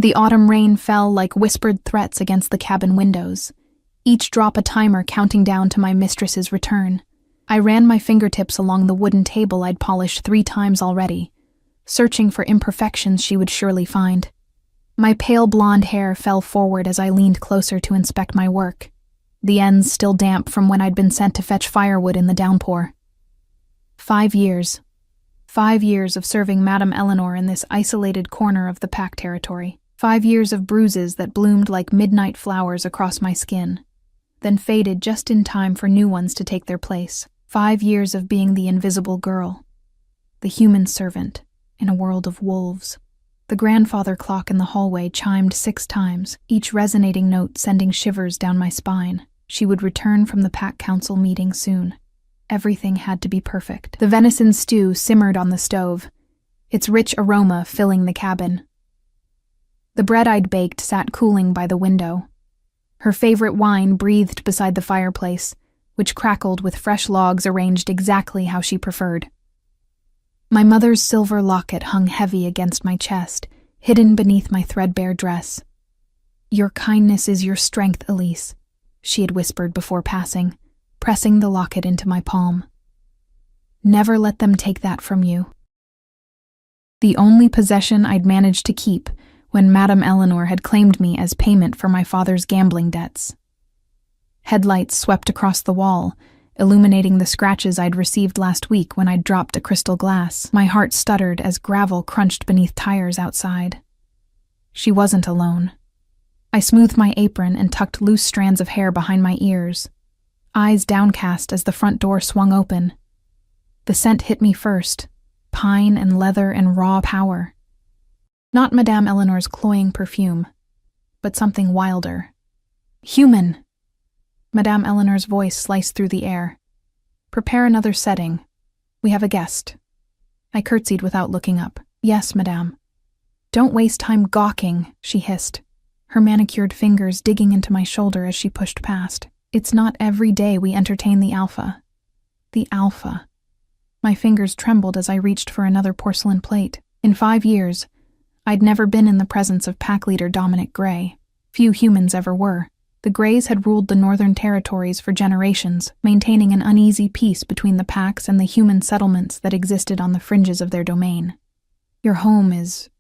The autumn rain fell like whispered threats against the cabin windows, each drop a timer counting down to my mistress's return. I ran my fingertips along the wooden table I'd polished 3 times already, searching for imperfections she would surely find. My pale blonde hair fell forward as I leaned closer to inspect my work, the ends still damp from when I'd been sent to fetch firewood in the downpour. 5 years. 5 years of serving Madame Eleanor in this isolated corner of the pack territory. 5 years of bruises that bloomed like midnight flowers across my skin, then faded just in time for new ones to take their place. 5 years of being the invisible girl, the human servant in a world of wolves. The grandfather clock in the hallway chimed 6 times, each resonating note sending shivers down my spine. She would return from the pack council meeting soon. Everything had to be perfect. The venison stew simmered on the stove, its rich aroma filling the cabin. The bread I'd baked sat cooling by the window. Her favorite wine breathed beside the fireplace, which crackled with fresh logs arranged exactly how she preferred. My mother's silver locket hung heavy against my chest, hidden beneath my threadbare dress. "Your kindness is your strength, Elise," she had whispered before passing, pressing the locket into my palm. "Never let them take that from you." The only possession I'd managed to keep when Madame Eleanor had claimed me as payment for my father's gambling debts. Headlights swept across the wall, illuminating the scratches I'd received last week when I'd dropped a crystal glass. My heart stuttered as gravel crunched beneath tires outside. She wasn't alone. I smoothed my apron and tucked loose strands of hair behind my ears, eyes downcast as the front door swung open. The scent hit me first, pine and leather and raw power. Not Madame Eleanor's cloying perfume, but something wilder. "Human!" Madame Eleanor's voice sliced through the air. "Prepare another setting. We have a guest." I curtsied without looking up. "Yes, Madame." "Don't waste time gawking," she hissed, her manicured fingers digging into my shoulder as she pushed past. "It's not every day we entertain the alpha." The alpha. My fingers trembled as I reached for another porcelain plate. In 5 years, I'd never been in the presence of pack leader Dominic Gray. Few humans ever were. The Greys had ruled the northern territories for generations, maintaining an uneasy peace between the packs and the human settlements that existed on the fringes of their domain. "Your home is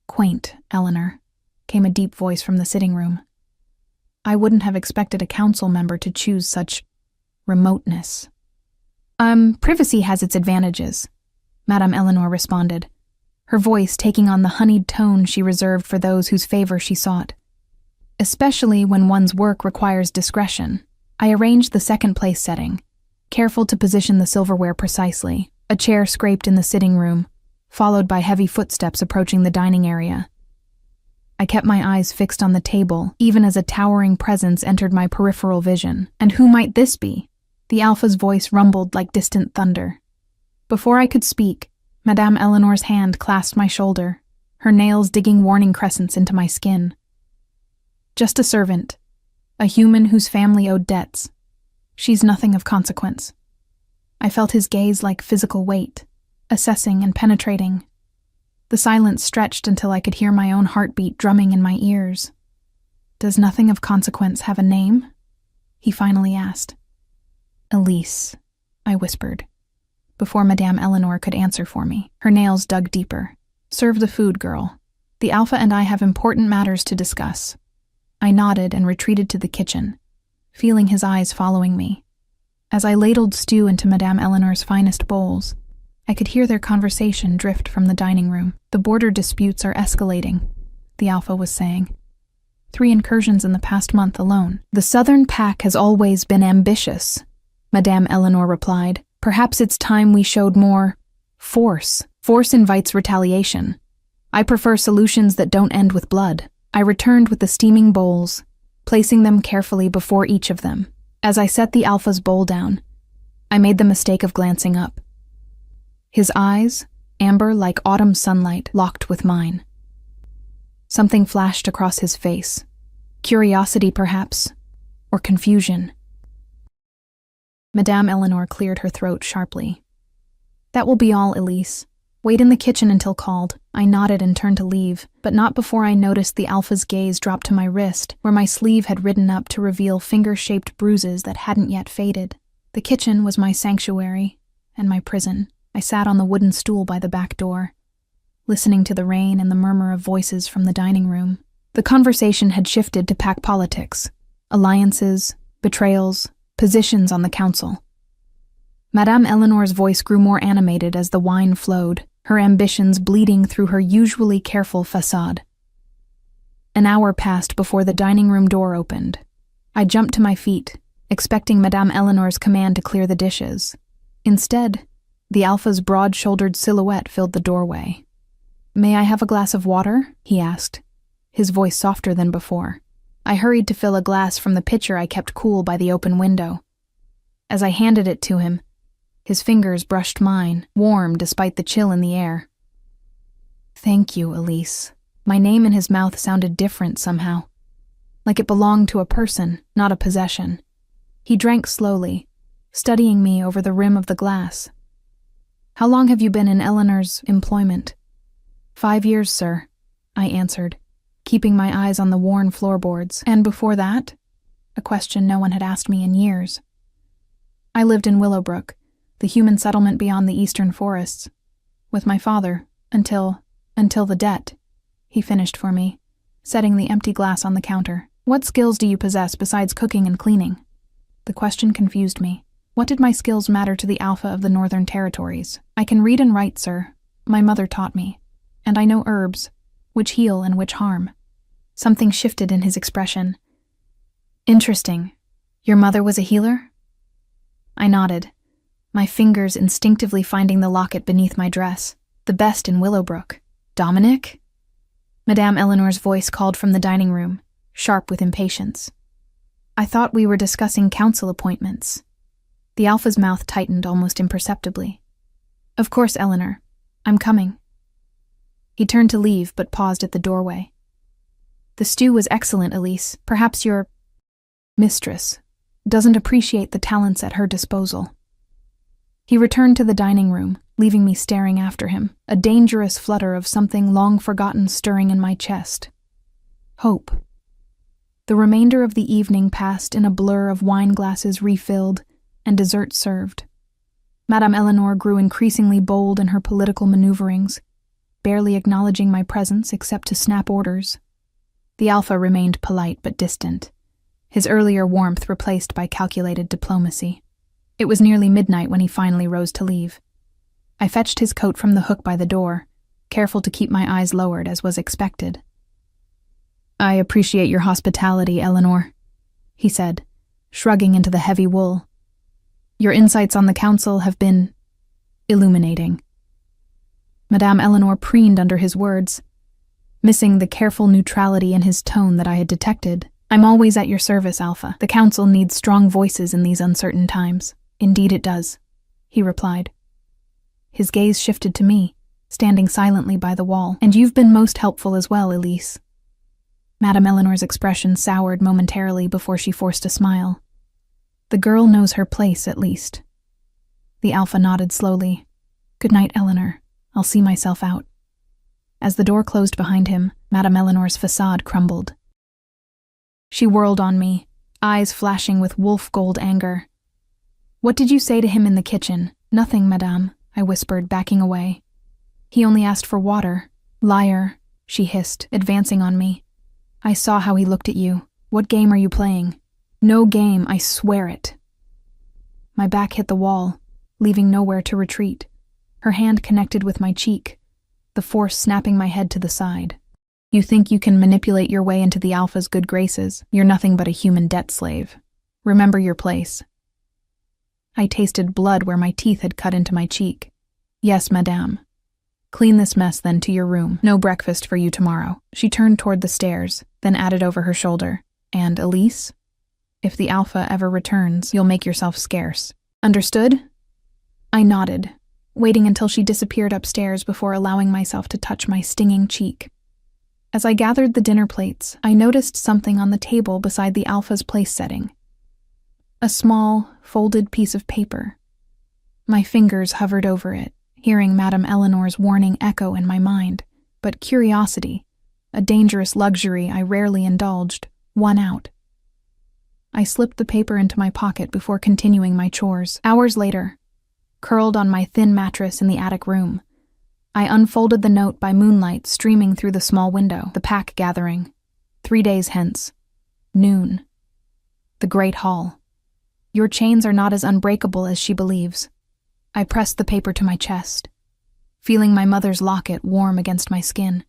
quaint, Eleanor," came a deep voice from the sitting room. I wouldn't have expected a council member to choose such remoteness. Privacy has its advantages," Madame Eleanor responded, her voice taking on the honeyed tone she reserved for those whose favor she sought. "Especially when one's work requires discretion." I arranged the second place setting, careful to position the silverware precisely. A chair scraped in the sitting room, followed by heavy footsteps approaching the dining area. I kept my eyes fixed on the table, even as a towering presence entered my peripheral vision. And who might this be? The alpha's voice rumbled like distant thunder. Before I could speak, Madame Eleanor's hand clasped my shoulder, her nails digging warning crescents into my skin. "Just a servant, a human whose family owed debts. She's nothing of consequence." I felt his gaze like physical weight, assessing and penetrating. The silence stretched until I could hear my own heartbeat drumming in my ears. "Does nothing of consequence have a name?" he finally asked. "Elise," I whispered, before Madame Eleanor could answer for me. Her nails dug deeper. "Serve the food, girl. The Alpha and I have important matters to discuss." I nodded and retreated to the kitchen, feeling his eyes following me. As I ladled stew into Madame Eleanor's finest bowls, I could hear their conversation drift from the dining room. "The border disputes are escalating," the Alpha was saying. 3 incursions in the past month alone. "The Southern Pack has always been ambitious," Madame Eleanor replied. "Perhaps it's time we showed more force. Force invites retaliation. I prefer solutions that don't end with blood." I returned with the steaming bowls, placing them carefully before each of them. As I set the Alpha's bowl down, I made the mistake of glancing up. His eyes, amber like autumn sunlight, locked with mine. Something flashed across his face. Curiosity, perhaps, or confusion. Madame Eleanor cleared her throat sharply. "That will be all, Elise. Wait in the kitchen until called. I nodded and turned to leave, but not before I noticed the alpha's gaze drop to my wrist, where my sleeve had ridden up to reveal finger-shaped bruises that hadn't yet faded. The kitchen was my sanctuary and my prison. I sat on the wooden stool by the back door, listening to the rain and the murmur of voices from the dining room. The conversation had shifted to pack politics, alliances, betrayals, positions on the council. Madame Eleanor's voice grew more animated as the wine flowed, her ambitions bleeding through her usually careful facade. An hour passed before the dining room door opened. I jumped to my feet, expecting Madame Eleanor's command to clear the dishes. Instead, the alpha's broad-shouldered silhouette filled the doorway. "May I have a glass of water?" he asked, his voice softer than before. I hurried to fill a glass from the pitcher I kept cool by the open window. As I handed it to him, his fingers brushed mine, warm despite the chill in the air. "Thank you, Elise." My name in his mouth sounded different somehow, like it belonged to a person, not a possession. He drank slowly, studying me over the rim of the glass. "How long have you been in Eleanor's employment?" 5 years, sir," I answered, keeping my eyes on the worn floorboards. "And before that?" A question no one had asked me in years. "I lived in Willowbrook, the human settlement beyond the eastern forests, with my father, until the debt," he finished for me, setting the empty glass on the counter. "What skills do you possess besides cooking and cleaning?" The question confused me. What did my skills matter to the Alpha of the Northern Territories? "I can read and write, sir. My mother taught me. And I know herbs, which heal and which harm." Something shifted in his expression. "Interesting. Your mother was a healer?" I nodded, my fingers instinctively finding the locket beneath my dress. "The best in Willowbrook." "Dominic?" Madame Eleanor's voice called from the dining room, sharp with impatience. "I thought we were discussing council appointments." The Alpha's mouth tightened almost imperceptibly. "Of course, Eleanor. I'm coming." He turned to leave, but paused at the doorway. "The stew was excellent, Elise. Perhaps your mistress doesn't appreciate the talents at her disposal." He returned to the dining room, leaving me staring after him, a dangerous flutter of something long forgotten stirring in my chest. Hope. The remainder of the evening passed in a blur of wine glasses refilled and dessert served. Madame Eleanor grew increasingly bold in her political maneuverings, barely acknowledging my presence except to snap orders. The Alpha remained polite but distant, his earlier warmth replaced by calculated diplomacy. It was nearly midnight when he finally rose to leave. I fetched his coat from the hook by the door, careful to keep my eyes lowered as was expected. "I appreciate your hospitality, Eleanor," he said, shrugging into the heavy wool. "Your insights on the council have been illuminating." Madame Eleanor preened under his words, missing the careful neutrality in his tone that I had detected. "I'm always at your service, Alpha. The council needs strong voices in these uncertain times." "Indeed it does," he replied. His gaze shifted to me, standing silently by the wall. "And you've been most helpful as well, Elise." Madame Eleanor's expression soured momentarily before she forced a smile. "The girl knows her place, at least." The Alpha nodded slowly. "Good night, Eleanor. I'll see myself out." As the door closed behind him, Madame Eleanor's facade crumbled. She whirled on me, eyes flashing with wolf gold anger. "What did you say to him in the kitchen?" "Nothing, madame," I whispered, backing away. "He only asked for water." "Liar," she hissed, advancing on me. "I saw how he looked at you. What game are you playing?" "No game, I swear it." My back hit the wall, leaving nowhere to retreat. Her hand connected with my cheek, the force snapping my head to the side. "You think you can manipulate your way into the Alpha's good graces? You're nothing but a human debt slave. Remember your place." I tasted blood where my teeth had cut into my cheek. "Yes, madame." "Clean this mess then to your room. No breakfast for you tomorrow." She turned toward the stairs, then added over her shoulder, "And Elise? If the Alpha ever returns, you'll make yourself scarce. Understood?" I nodded, waiting until she disappeared upstairs before allowing myself to touch my stinging cheek. As I gathered the dinner plates, I noticed something on the table beside the Alpha's place setting. A small, folded piece of paper. My fingers hovered over it, hearing Madame Eleanor's warning echo in my mind, but curiosity, a dangerous luxury I rarely indulged, won out. I slipped the paper into my pocket before continuing my chores. Hours later, curled on my thin mattress in the attic room, I unfolded the note by moonlight streaming through the small window. The pack gathering. 3 days hence. Noon. The Great Hall. Your chains are not as unbreakable as she believes. I pressed the paper to my chest, feeling my mother's locket warm against my skin.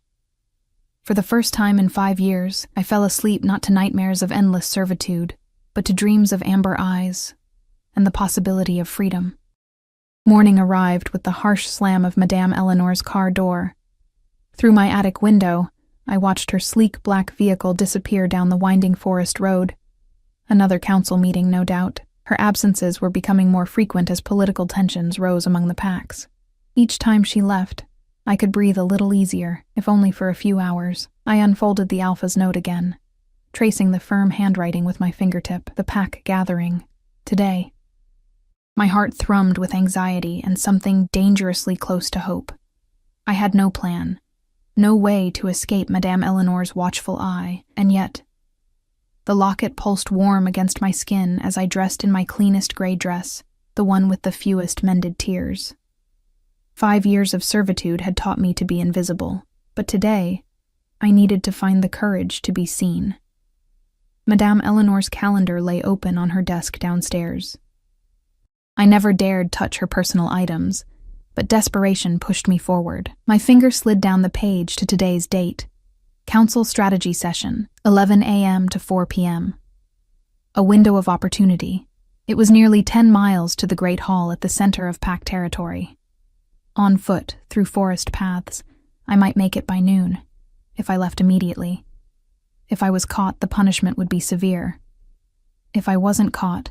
For the first time in 5 years, I fell asleep not to nightmares of endless servitude, but to dreams of amber eyes and the possibility of freedom. Morning arrived with the harsh slam of Madame Eleanor's car door. Through my attic window, I watched her sleek black vehicle disappear down the winding forest road. Another council meeting, no doubt. Her absences were becoming more frequent as political tensions rose among the packs. Each time she left, I could breathe a little easier, if only for a few hours. I unfolded the Alpha's note again, tracing the firm handwriting with my fingertip. The pack gathering. Today. My heart thrummed with anxiety and something dangerously close to hope. I had no plan, no way to escape Madame Eleanor's watchful eye, and yet the locket pulsed warm against my skin as I dressed in my cleanest gray dress, the one with the fewest mended tears. 5 years of servitude had taught me to be invisible, but today I needed to find the courage to be seen. Madame Eleanor's calendar lay open on her desk downstairs. I never dared touch her personal items, but desperation pushed me forward. My finger slid down the page to today's date. Council strategy session, 11 a.m. to 4 p.m. A window of opportunity. It was nearly 10 miles to the Great Hall at the center of pack territory. On foot, through forest paths, I might make it by noon, if I left immediately. If I was caught, the punishment would be severe. If I wasn't caught,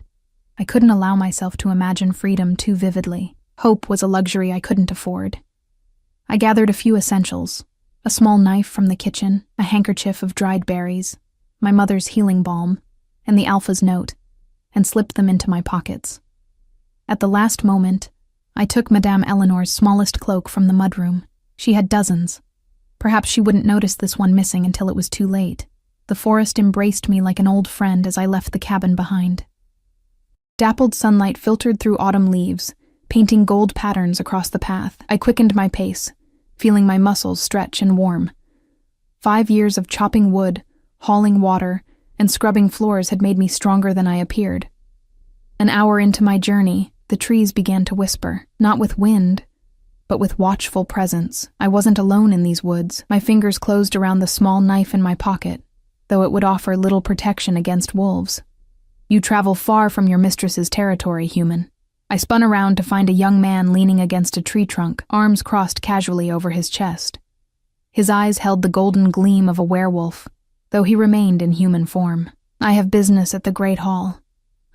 I couldn't allow myself to imagine freedom too vividly. Hope was a luxury I couldn't afford. I gathered a few essentials: a small knife from the kitchen, a handkerchief of dried berries, my mother's healing balm, and the Alpha's note, and slipped them into my pockets. At the last moment, I took Madame Eleanor's smallest cloak from the mudroom. She had dozens. Perhaps she wouldn't notice this one missing until it was too late. The forest embraced me like an old friend as I left the cabin behind. Dappled sunlight filtered through autumn leaves, painting gold patterns across the path. I quickened my pace, feeling my muscles stretch and warm. 5 years of chopping wood, hauling water, and scrubbing floors had made me stronger than I appeared. An hour into my journey, the trees began to whisper, not with wind, but with watchful presence. I wasn't alone in these woods. My fingers closed around the small knife in my pocket, though it would offer little protection against wolves. You travel far from your mistress's territory, human. I spun around to find a young man leaning against a tree trunk, arms crossed casually over his chest. His eyes held the golden gleam of a werewolf, though he remained in human form. I have business at the Great Hall,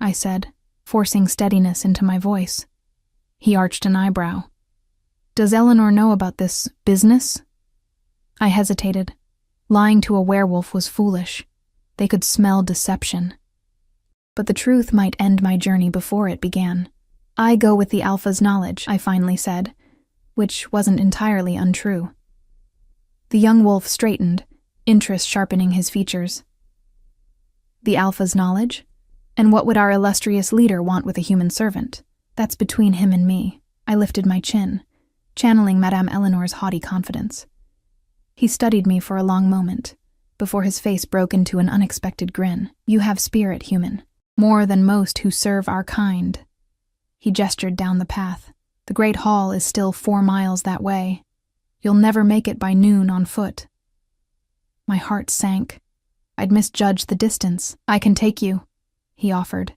I said, forcing steadiness into my voice. He arched an eyebrow. Does Eleanor know about this business? I hesitated. Lying to a werewolf was foolish. They could smell deception. But the truth might end my journey before it began. I go with the Alpha's knowledge, I finally said, which wasn't entirely untrue. The young wolf straightened, interest sharpening his features. The Alpha's knowledge? And what would our illustrious leader want with a human servant? That's between him and me. I lifted my chin, channeling Madame Eleanor's haughty confidence. He studied me for a long moment, before his face broke into an unexpected grin. You have spirit, human. More than most who serve our kind. He gestured down the path. The Great Hall is still 4 miles that way. You'll never make it by noon on foot. My heart sank. I'd misjudged the distance. I can take you, he offered,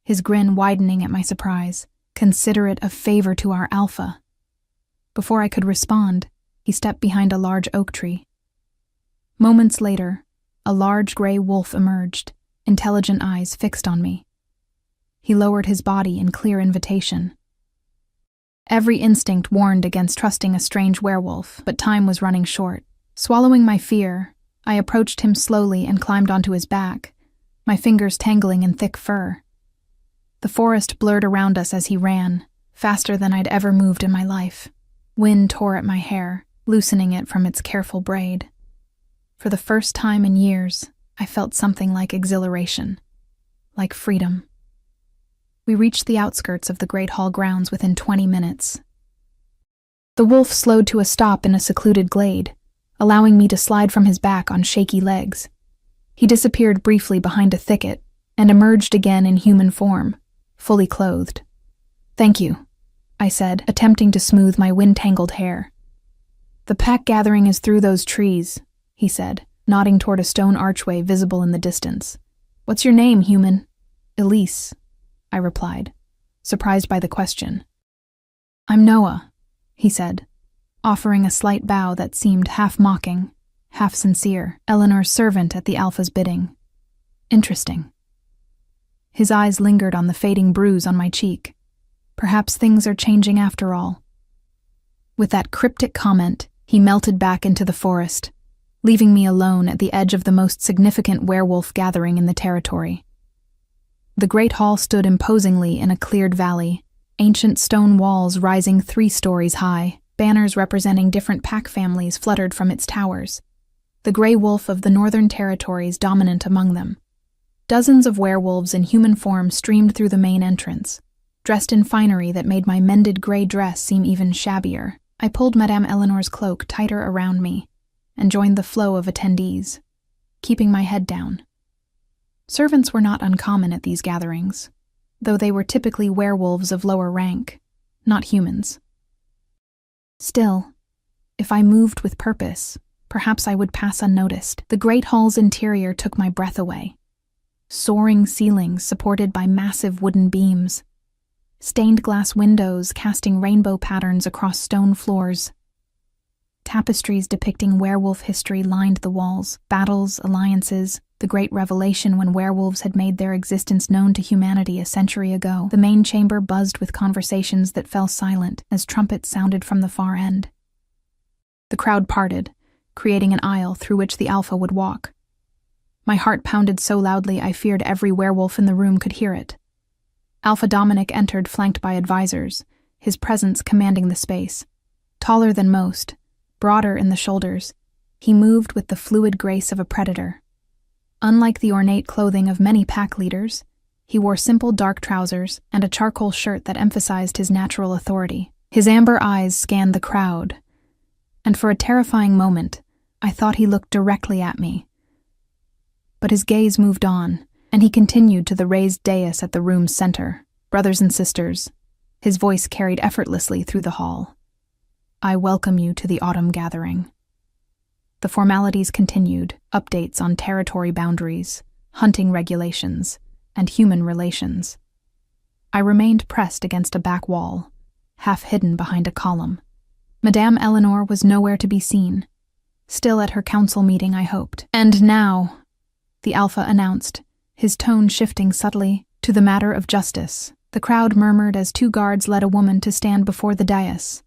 his grin widening at my surprise. Consider it a favor to our Alpha. Before I could respond, he stepped behind a large oak tree. Moments later, a large gray wolf emerged, intelligent eyes fixed on me. He lowered his body in clear invitation. Every instinct warned against trusting a strange werewolf, but time was running short. Swallowing my fear, I approached him slowly and climbed onto his back, my fingers tangling in thick fur. The forest blurred around us as he ran, faster than I'd ever moved in my life. Wind tore at my hair, loosening it from its careful braid. For the first time in years, I felt something like exhilaration, like freedom. We reached the outskirts of the Great Hall grounds within 20 minutes. The wolf slowed to a stop in a secluded glade, allowing me to slide from his back on shaky legs. He disappeared briefly behind a thicket and emerged again in human form, fully clothed. "Thank you," I said, attempting to smooth my wind-tangled hair. "The pack gathering is through those trees," he said, nodding toward a stone archway visible in the distance. "What's your name, human?" "Elise," I replied, surprised by the question. "I'm Noah," he said, offering a slight bow that seemed half mocking, half sincere, Eleanor's servant at the Alpha's bidding. Interesting. His eyes lingered on the fading bruise on my cheek. Perhaps things are changing after all. With that cryptic comment, he melted back into the forest, leaving me alone at the edge of the most significant werewolf gathering in the territory. The Great Hall stood imposingly in a cleared valley, ancient stone walls rising 3 stories high, banners representing different pack families fluttered from its towers, the gray wolf of the Northern Territories dominant among them. Dozens of werewolves in human form streamed through the main entrance, dressed in finery that made my mended gray dress seem even shabbier. I pulled Madame Eleanor's cloak tighter around me and joined the flow of attendees, keeping my head down. Servants were not uncommon at these gatherings, though they were typically werewolves of lower rank, not humans. Still, if I moved with purpose, perhaps I would pass unnoticed. The Great Hall's interior took my breath away. Soaring ceilings supported by massive wooden beams, stained glass windows casting rainbow patterns across stone floors. Tapestries depicting werewolf history lined the walls, battles, alliances, the great revelation when werewolves had made their existence known to humanity a century ago. The main chamber buzzed with conversations that fell silent as trumpets sounded from the far end. The crowd parted, creating an aisle through which the Alpha would walk. My heart pounded so loudly I feared every werewolf in the room could hear it. Alpha Dominic entered flanked by advisors, his presence commanding the space. Taller than most, broader in the shoulders, he moved with the fluid grace of a predator. Unlike the ornate clothing of many pack leaders, he wore simple dark trousers and a charcoal shirt that emphasized his natural authority. His amber eyes scanned the crowd, and for a terrifying moment, I thought he looked directly at me. But his gaze moved on, and he continued to the raised dais at the room's center. "Brothers and sisters," his voice carried effortlessly through the hall, "I welcome you to the autumn gathering." The formalities continued, updates on territory boundaries, hunting regulations, and human relations. I remained pressed against a back wall, half hidden behind a column. Madame Eleanor was nowhere to be seen. Still at her council meeting, I hoped. "And now," the Alpha announced, his tone shifting subtly, "to the matter of justice." The crowd murmured as 2 guards led a woman to stand before the dais.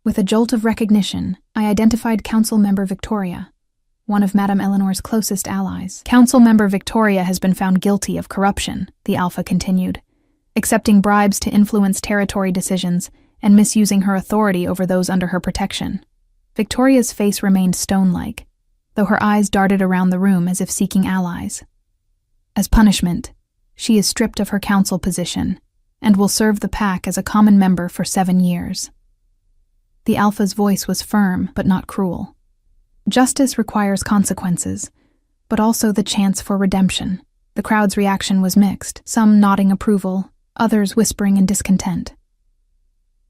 With a jolt of recognition, I identified Council Member Victoria, one of Madame Eleanor's closest allies. "Council Member Victoria has been found guilty of corruption," the Alpha continued, "accepting bribes to influence territory decisions and misusing her authority over those under her protection." Victoria's face remained stone-like, though her eyes darted around the room as if seeking allies. As punishment, she is stripped of her council position and will serve the pack as a common member for 7 years. The Alpha's voice was firm but not cruel. Justice requires consequences, but also the chance for redemption. The crowd's reaction was mixed, some nodding approval, others whispering in discontent.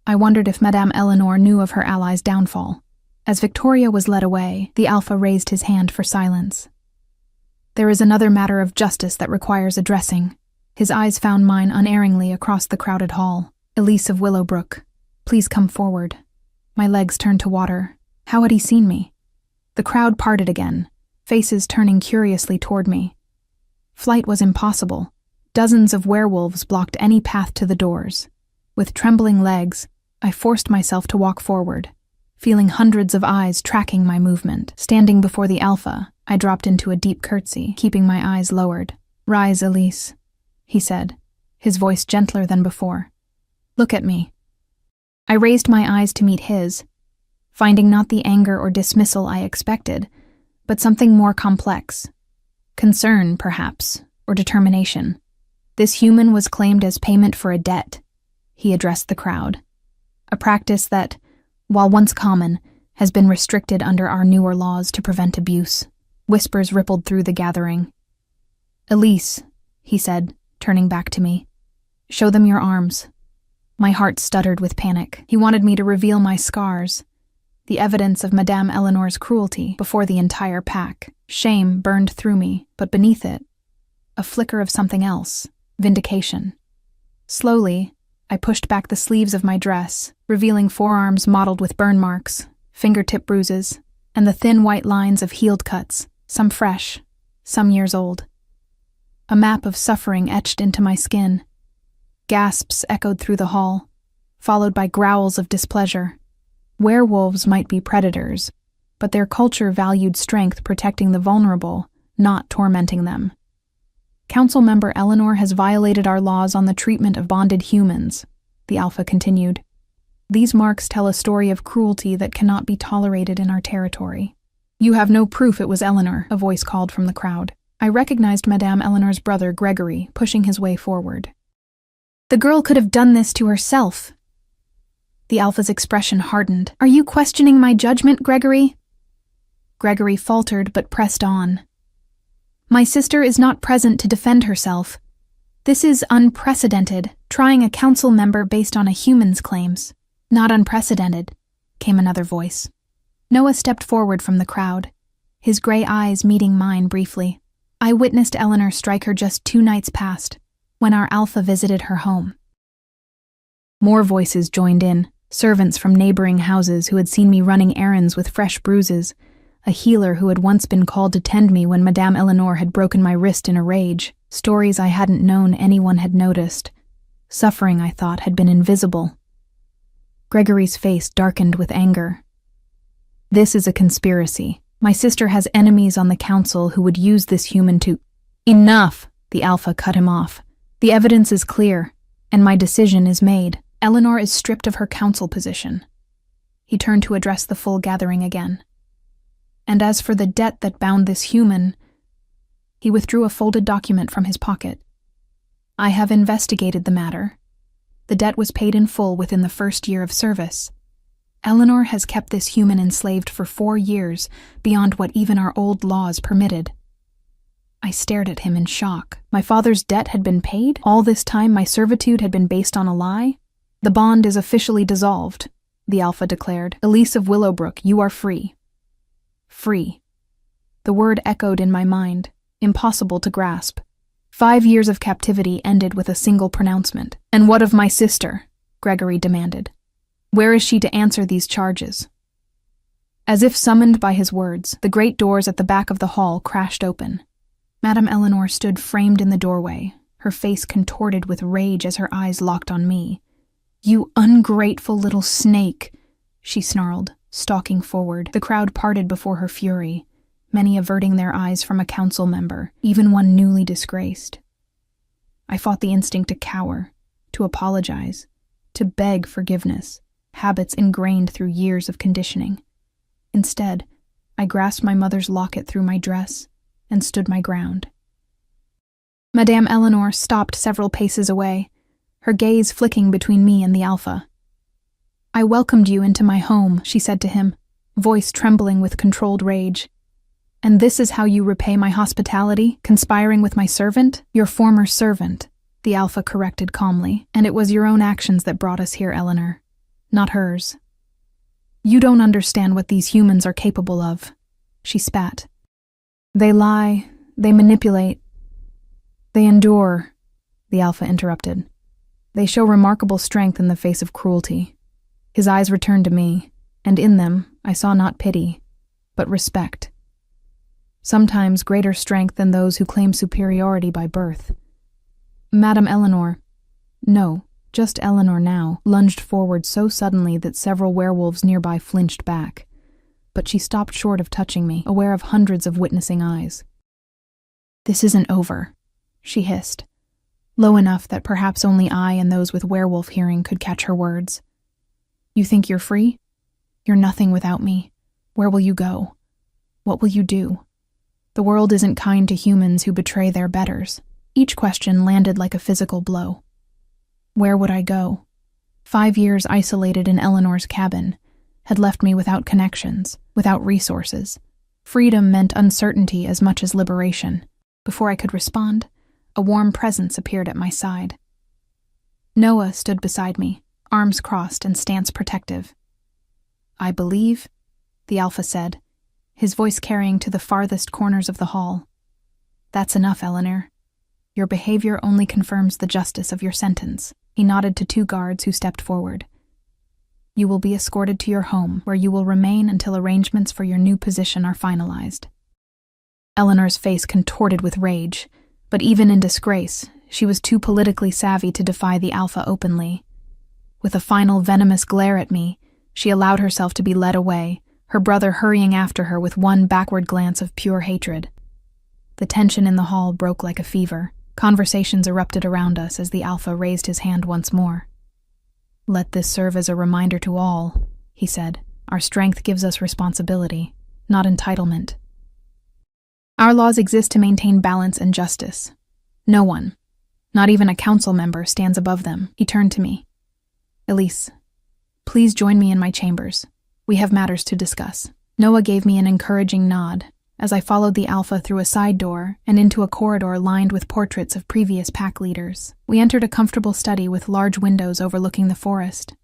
I wondered if Madame Eleanor knew of her ally's downfall. As Victoria was led away, the Alpha raised his hand for silence. "There is another matter of justice that requires addressing." His eyes found mine unerringly across the crowded hall. "Elise of Willowbrook, please come forward." My legs turned to water. How had he seen me? The crowd parted again, faces turning curiously toward me. Flight was impossible. Dozens of werewolves blocked any path to the doors. With trembling legs, I forced myself to walk forward, feeling hundreds of eyes tracking my movement. Standing before the Alpha, I dropped into a deep curtsy, keeping my eyes lowered. "Rise, Elise," he said, his voice gentler than before. "Look at me." I raised my eyes to meet his, finding not the anger or dismissal I expected, but something more complex. Concern, perhaps, or determination. This human was claimed as payment for a debt. He addressed the crowd. A practice that, while once common, has been restricted under our newer laws to prevent abuse. Whispers rippled through the gathering. "Elise," he said, turning back to me. "Show them your arms." My heart stuttered with panic. He wanted me to reveal my scars, the evidence of Madame Eleanor's cruelty, before the entire pack. Shame burned through me, but beneath it, a flicker of something else, vindication. Slowly, I pushed back the sleeves of my dress, revealing forearms mottled with burn marks, fingertip bruises, and the thin white lines of healed cuts, some fresh, some years old. A map of suffering etched into my skin. Gasps echoed through the hall, followed by growls of displeasure. Werewolves might be predators, but their culture valued strength protecting the vulnerable, not tormenting them. Council member Eleanor has violated our laws on the treatment of bonded humans, the Alpha continued. These marks tell a story of cruelty that cannot be tolerated in our territory. "You have no proof it was Eleanor," a voice called from the crowd. I recognized Madame Eleanor's brother, Gregory, pushing his way forward. "The girl could have done this to herself." The Alpha's expression hardened. "Are you questioning my judgment, Gregory?" Gregory faltered but pressed on. "My sister is not present to defend herself. This is unprecedented, trying a council member based on a human's claims." "Not unprecedented," came another voice. Noah stepped forward from the crowd, his gray eyes meeting mine briefly. "I witnessed Eleanor strike her just 2 nights past, when our Alpha visited her home." More voices joined in, servants from neighboring houses who had seen me running errands with fresh bruises, a healer who had once been called to tend me when Madame Eleanor had broken my wrist in a rage, stories I hadn't known anyone had noticed. Suffering, I thought, had been invisible. Gregory's face darkened with anger. "This is a conspiracy. My sister has enemies on the council who would use this human to—" "Enough!" the Alpha cut him off. "The evidence is clear, and my decision is made. Eleanor is stripped of her council position." He turned to address the full gathering again. "And as for the debt that bound this human," he withdrew a folded document from his pocket. "I have investigated the matter. The debt was paid in full within the first year of service. Eleanor has kept this human enslaved for 4 years, beyond what even our old laws permitted." I stared at him in shock. My father's debt had been paid? All this time my servitude had been based on a lie? "The bond is officially dissolved," the Alpha declared. "Elise of Willowbrook, you are free." Free. The word echoed in my mind, impossible to grasp. 5 years of captivity ended with a single pronouncement. "And what of my sister?" Gregory demanded. "Where is she to answer these charges?" As if summoned by his words, the great doors at the back of the hall crashed open. Madame Eleanor stood framed in the doorway, her face contorted with rage as her eyes locked on me. "You ungrateful little snake," she snarled, stalking forward. The crowd parted before her fury, many averting their eyes from a council member, even one newly disgraced. I fought the instinct to cower, to apologize, to beg forgiveness, habits ingrained through years of conditioning. Instead, I grasped my mother's locket through my dress and stood my ground. Madame Eleanor stopped several paces away, her gaze flicking between me and the Alpha. "I welcomed you into my home," she said to him, voice trembling with controlled rage. "And this is how you repay my hospitality, conspiring with my servant?" "Your former servant," the Alpha corrected calmly, "and it was your own actions that brought us here, Eleanor, not hers." "You don't understand what these humans are capable of," she spat. "They lie, they manipulate, they endure," the Alpha interrupted. "They show remarkable strength in the face of cruelty." His eyes returned to me, and in them I saw not pity, but respect. Sometimes greater strength than those who claim superiority by birth. Madame Eleanor, no, just Eleanor now, lunged forward so suddenly that several werewolves nearby flinched back. But she stopped short of touching me, aware of hundreds of witnessing eyes. "This isn't over," she hissed, low enough that perhaps only I and those with werewolf hearing could catch her words. You think you're free? You're nothing without me. Where will you go? What will you do? The world isn't kind to humans who betray their betters. Each question landed like a physical blow. Where would I go? 5 years isolated in Eleanor's cabin had left me without connections, without resources. Freedom meant uncertainty as much as liberation. Before I could respond, a warm presence appeared at my side. Noah stood beside me, arms crossed and stance protective. I believe, the Alpha said, his voice carrying to the farthest corners of the hall. That's enough, Eleanor. Your behavior only confirms the justice of your sentence. He nodded to 2 guards who stepped forward. You will be escorted to your home, where you will remain until arrangements for your new position are finalized. Eleanor's face contorted with rage, but even in disgrace, she was too politically savvy to defy the Alpha openly. With a final venomous glare at me, she allowed herself to be led away, her brother hurrying after her with one backward glance of pure hatred. The tension in the hall broke like a fever. Conversations erupted around us as the Alpha raised his hand once more. Let this serve as a reminder to all, he said. Our strength gives us responsibility, not entitlement. Our laws exist to maintain balance and justice. No one, not even a council member, stands above them. He turned to me. Elise, please join me in my chambers. We have matters to discuss. Noah gave me an encouraging nod as I followed the Alpha through a side door and into a corridor lined with portraits of previous pack leaders. We entered a comfortable study with large windows overlooking the forest.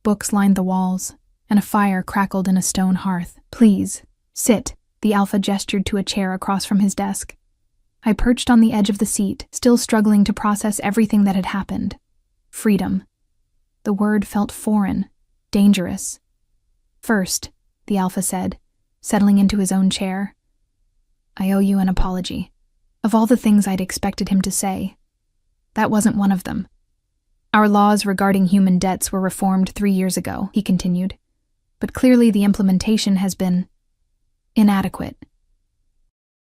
Books lined the walls, and a fire crackled in a stone hearth. Please, sit, the Alpha gestured to a chair across from his desk. I perched on the edge of the seat, still struggling to process everything that had happened. Freedom. The word felt foreign, dangerous. First, the Alpha said, settling into his own chair, I owe you an apology. Of all the things I'd expected him to say, that wasn't one of them. Our laws regarding human debts were reformed 3 years ago, he continued, but clearly the implementation has been inadequate.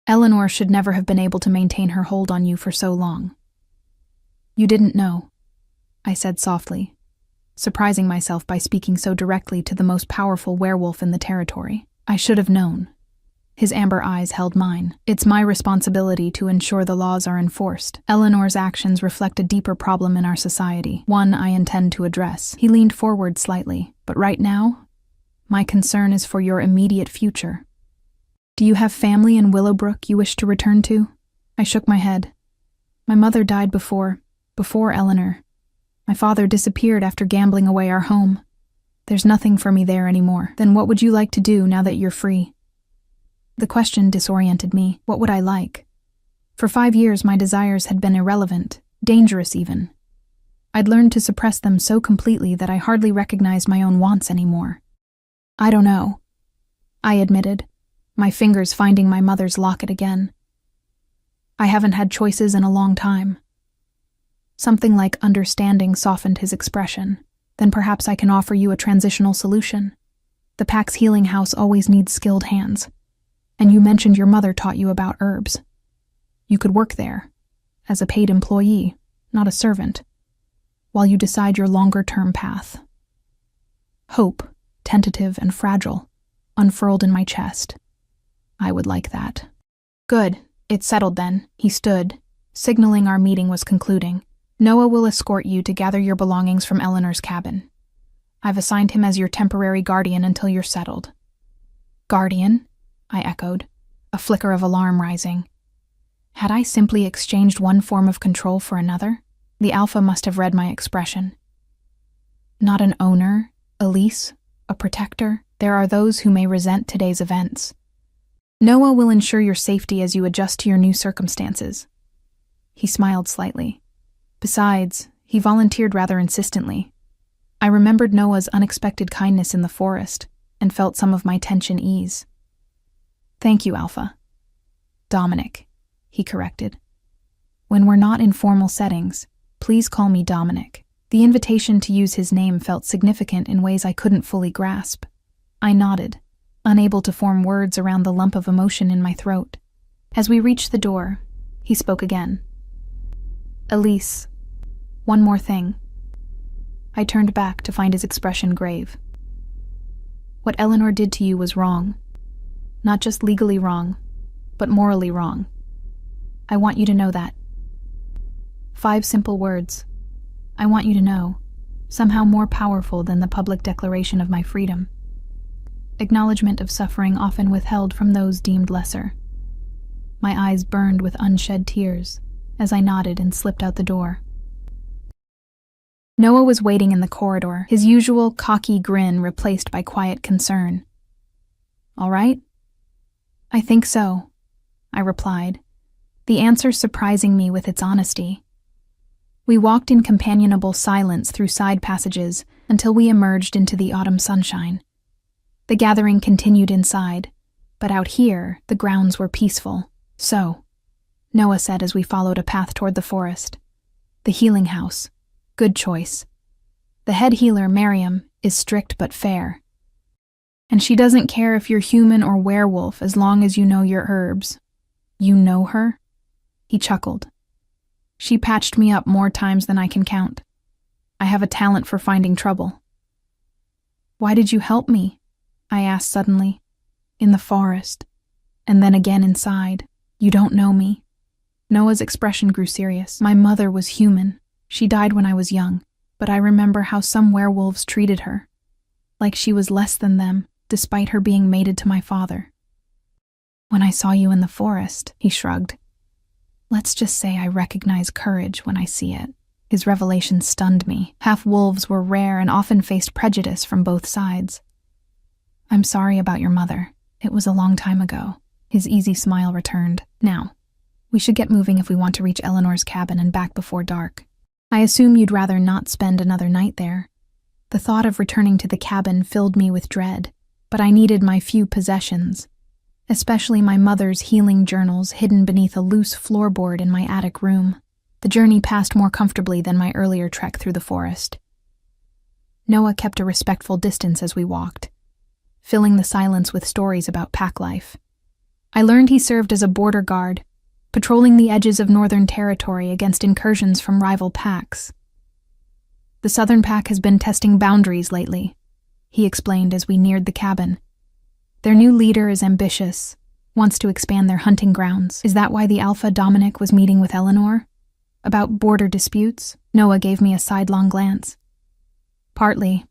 Eleanor should never have been able to maintain her hold on you for so long. You didn't know, I said softly, surprising myself by speaking so directly to the most powerful werewolf in the territory. I should have known. His amber eyes held mine. It's my responsibility to ensure the laws are enforced. Eleanor's actions reflect a deeper problem in our society, one I intend to address. He leaned forward slightly, but right now, my concern is for your immediate future. Do you have family in Willowbrook you wish to return to? I shook my head. My mother died before Eleanor. My father disappeared after gambling away our home. There's nothing for me there anymore. Then what would you like to do now that you're free? The question disoriented me. What would I like? For 5 years, my desires had been irrelevant, dangerous even. I'd learned to suppress them so completely that I hardly recognized my own wants anymore. I don't know, I admitted, my fingers finding my mother's locket again. I haven't had choices in a long time. Something like understanding softened his expression. Then perhaps I can offer you a transitional solution. The Pack's healing house always needs skilled hands. And you mentioned your mother taught you about herbs. You could work there, as a paid employee, not a servant, while you decide your longer-term path. Hope, tentative and fragile, unfurled in my chest. I would like that. Good, it's settled then. He stood, signaling our meeting was concluding. Noah will escort you to gather your belongings from Eleanor's cabin. I've assigned him as your temporary guardian until you're settled. Guardian? I echoed, a flicker of alarm rising. Had I simply exchanged one form of control for another? The Alpha must have read my expression. Not an owner, a lease, a protector. There are those who may resent today's events. Noah will ensure your safety as you adjust to your new circumstances. He smiled slightly. Besides, he volunteered rather insistently. I remembered Noah's unexpected kindness in the forest and felt some of my tension ease. Thank you, Alpha. Dominic, he corrected. When we're not in formal settings, please call me Dominic. The invitation to use his name felt significant in ways I couldn't fully grasp. I nodded, unable to form words around the lump of emotion in my throat. As we reached the door, he spoke again. Elise, one more thing. I turned back to find his expression grave. What Eleanor did to you was wrong. Not just legally wrong, but morally wrong. I want you to know that. 5 simple words. I want you to know, somehow more powerful than the public declaration of my freedom. Acknowledgement of suffering often withheld from those deemed lesser. My eyes burned with unshed tears as I nodded and slipped out the door. Noah was waiting in the corridor, his usual cocky grin replaced by quiet concern. All right? I think so, I replied, the answer surprising me with its honesty. We walked in companionable silence through side passages until we emerged into the autumn sunshine. The gathering continued inside, but out here, the grounds were peaceful. So, Noah said as we followed a path toward the forest. The healing house. Good choice. The head healer, Miriam, is strict but fair. And she doesn't care if you're human or werewolf as long as you know your herbs. You know her? He chuckled. She patched me up more times than I can count. I have a talent for finding trouble. Why did you help me? I asked suddenly. In the forest. And then again inside. You don't know me. Noah's expression grew serious. My mother was human. She died when I was young, but I remember how some werewolves treated her. Like she was less than them, despite her being mated to my father. When I saw you in the forest, he shrugged. Let's just say I recognize courage when I see it. His revelation stunned me. Half-wolves were rare and often faced prejudice from both sides. I'm sorry about your mother. It was a long time ago. His easy smile returned. Now, we should get moving if we want to reach Eleanor's cabin and back before dark. I assume you'd rather not spend another night there. The thought of returning to the cabin filled me with dread, but I needed my few possessions, especially my mother's healing journals hidden beneath a loose floorboard in my attic room. The journey passed more comfortably than my earlier trek through the forest. Noah kept a respectful distance as we walked, filling the silence with stories about pack life. I learned he served as a border guard, patrolling the edges of Northern Territory against incursions from rival packs. The Southern Pack has been testing boundaries lately, he explained as we neared the cabin. Their new leader is ambitious, wants to expand their hunting grounds. Is that why the Alpha Dominic was meeting with Eleanor? About border disputes? Noah gave me a sidelong glance. Partly,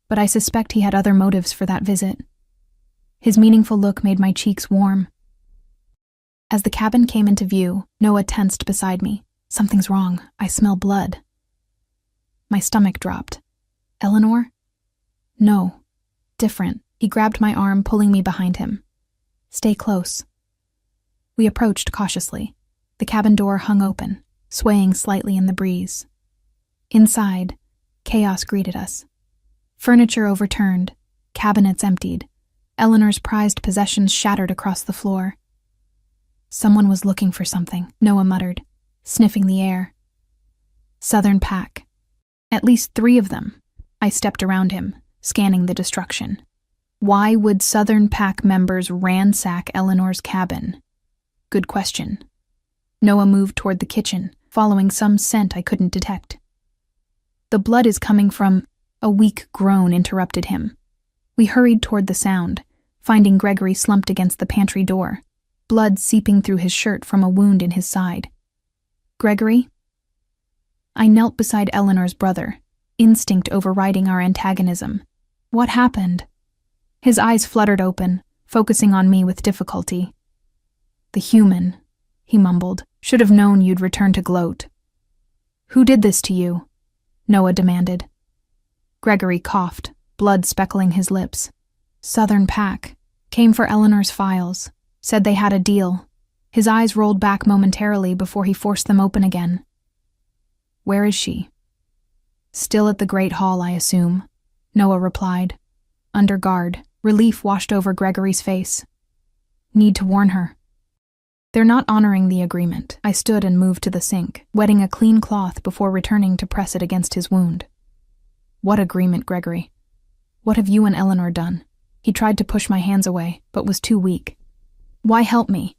but I suspect he had other motives for that visit. His meaningful look made my cheeks warm. As the cabin came into view, Noah tensed beside me. Something's wrong. I smell blood. My stomach dropped. Eleanor? No. Different. He grabbed my arm, pulling me behind him. Stay close. We approached cautiously. The cabin door hung open, swaying slightly in the breeze. Inside, chaos greeted us. Furniture overturned, cabinets emptied. Eleanor's prized possessions shattered across the floor. Someone was looking for something, Noah muttered, sniffing the air. Southern Pack. At least 3 of them. I stepped around him, scanning the destruction. Why would Southern Pack members ransack Eleanor's cabin? Good question. Noah moved toward the kitchen, following some scent I couldn't detect. The blood is coming from... A weak groan interrupted him. We hurried toward the sound, finding Gregory slumped against the pantry door, blood seeping through his shirt from a wound in his side. Gregory? I knelt beside Eleanor's brother, instinct overriding our antagonism. What happened? His eyes fluttered open, focusing on me with difficulty. The human, he mumbled, should have known you'd return to gloat. Who did this to you? Noah demanded. Gregory coughed, blood speckling his lips. Southern Pack. Came for Eleanor's files. Said they had a deal. His eyes rolled back momentarily before he forced them open again. Where is she? Still at the Great Hall, I assume, Noah replied. Under guard. Relief washed over Gregory's face. Need to warn her. They're not honoring the agreement. I stood and moved to the sink, wetting a clean cloth before returning to press it against his wound. What agreement, Gregory? What have you and Eleanor done? He tried to push my hands away, but was too weak. Why help me?